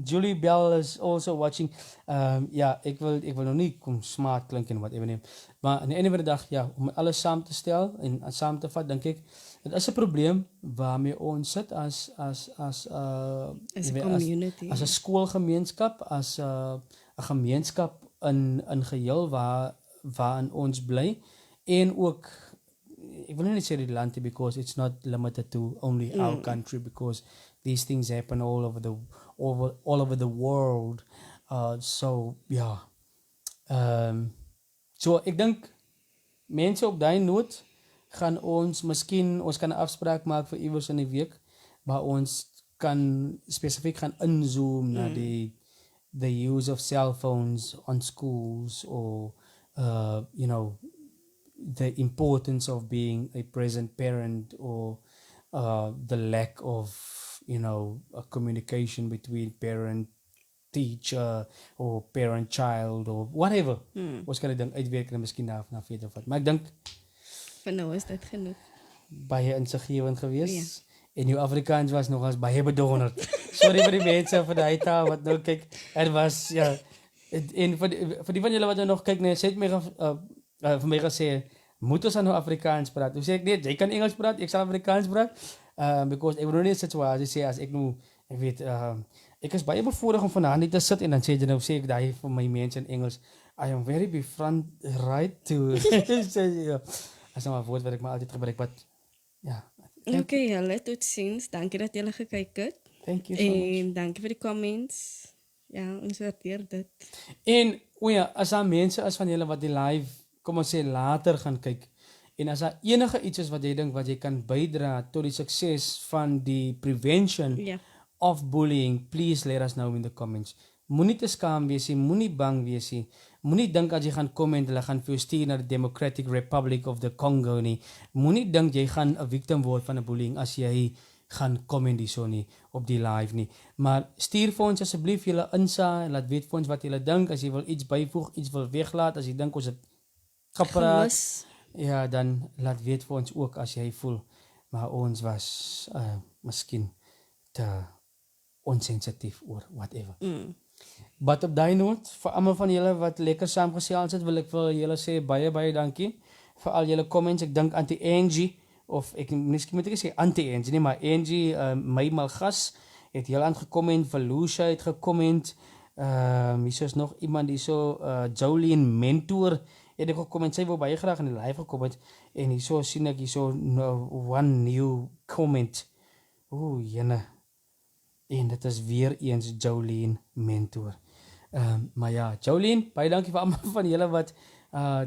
Julie Bell is also watching. Ek wil nog nie kom smart klink en whatever nie. Maar aan die einde van die dag, om alles saam te stel en saam te vat, dink ek, dit is 'n probleem waarmee ons sit as 'n community. As 'n skoolgemeenskap, as 'n gemeenskap in geheel waarin ons bly. En ook, ek wil nie sê die land because it's not limited to only our country, because these things happen all over the world. So ek dink mense op daai noot gaan ons kan 'n afspraak maak vir iewers in die week waar ons kan spesifiek gaan inzoom na the use of cell phones on schools, or the importance of being a present parent, or the lack of a communication between parent teacher or parent child or whatever. Ons kan dit ding uitwerk en miskien na verder vat. Maar ek dink Van nou is dit genoeg. Baie insiggewend geweest. En jou Afrikaans was nogals baie bedonderd. Sorry vir die mense van die taal wat nou kyk. Het was en vir die van julle wat nou nog kyk, nee, sê het my vir my gesê, moet ons nou Afrikaans praat? Toe sê ek, nee, jy kan Engels praat, ek sal Afrikaans praat. Because ek wil nou nie 'n situasie sê as ek nou, ek weet, ek is baie bevoorreg om vanaand net te sit en dan sê ek daai vir my mense in Engels, I am very befront right to as nou 'n woord wat ek maar altyd gebruik, but Okay, julle, totsiens. Dankie dat julle gekyk het. Thank you so much. En dankie vir die comments. Ja, ons waardeer dit. En o ja, as daar mense is van julle wat die live, kom ons sê later gaan kyk, en as daar enige iets is wat jy dink wat jy kan bydra tot die sukses van die prevention Ja. of bullying, please let us know in the comments. Moenie te skaam wees nie, moenie bang wees nie. Moenie dink as jy gaan comment, hulle gaan vir jou stuur na die Democratic Republic of the Congo nie. Moenie dink jy gaan 'n victim word van 'n bullying as jy gaan comment hierso nie op die live nie. Maar stuur vir ons asseblief julle insa en laat weet vir ons wat julle dink. As jy wil iets byvoeg, iets wil weglaat, as jy dink ons het gepraat, Gemis. ja, dan laat weet vir ons ook as jy voel maar ons was miskien te onsensitief oor whatever. But op daai noot, vir almal van julle wat lekker saamgesels het, wil ek vir julle sê baie dankie vir al julle comments. Ek dink Auntie Angie, of ek miskien moet ek sê Auntie Angie nie, maar Angie my Malgas het heel aan gecomment, Valusha het gecomment, hier is nog iemand die so Jolene Mentor het ek gecomment, sy wou baie graag in die live gekom het, en hierso sien ek hierso one new comment. Jene. En dit is weer eens Jolene Mentor. Maar ja, Jolene, baie dankie vir almal van julle wat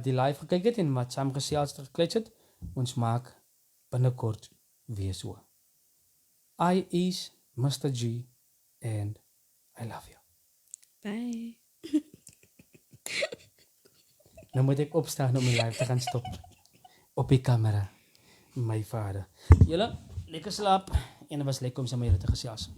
die live gekyk het en wat saamgesels het, geklets het. Ons maak binnekort weer so. I is Mr. G and I love you. Bye. Nou moet ek opstaan om die live te gaan stop. Op die camera. My vader. Julle, lekker slaap en dit was lekker om saam met julle te gesels.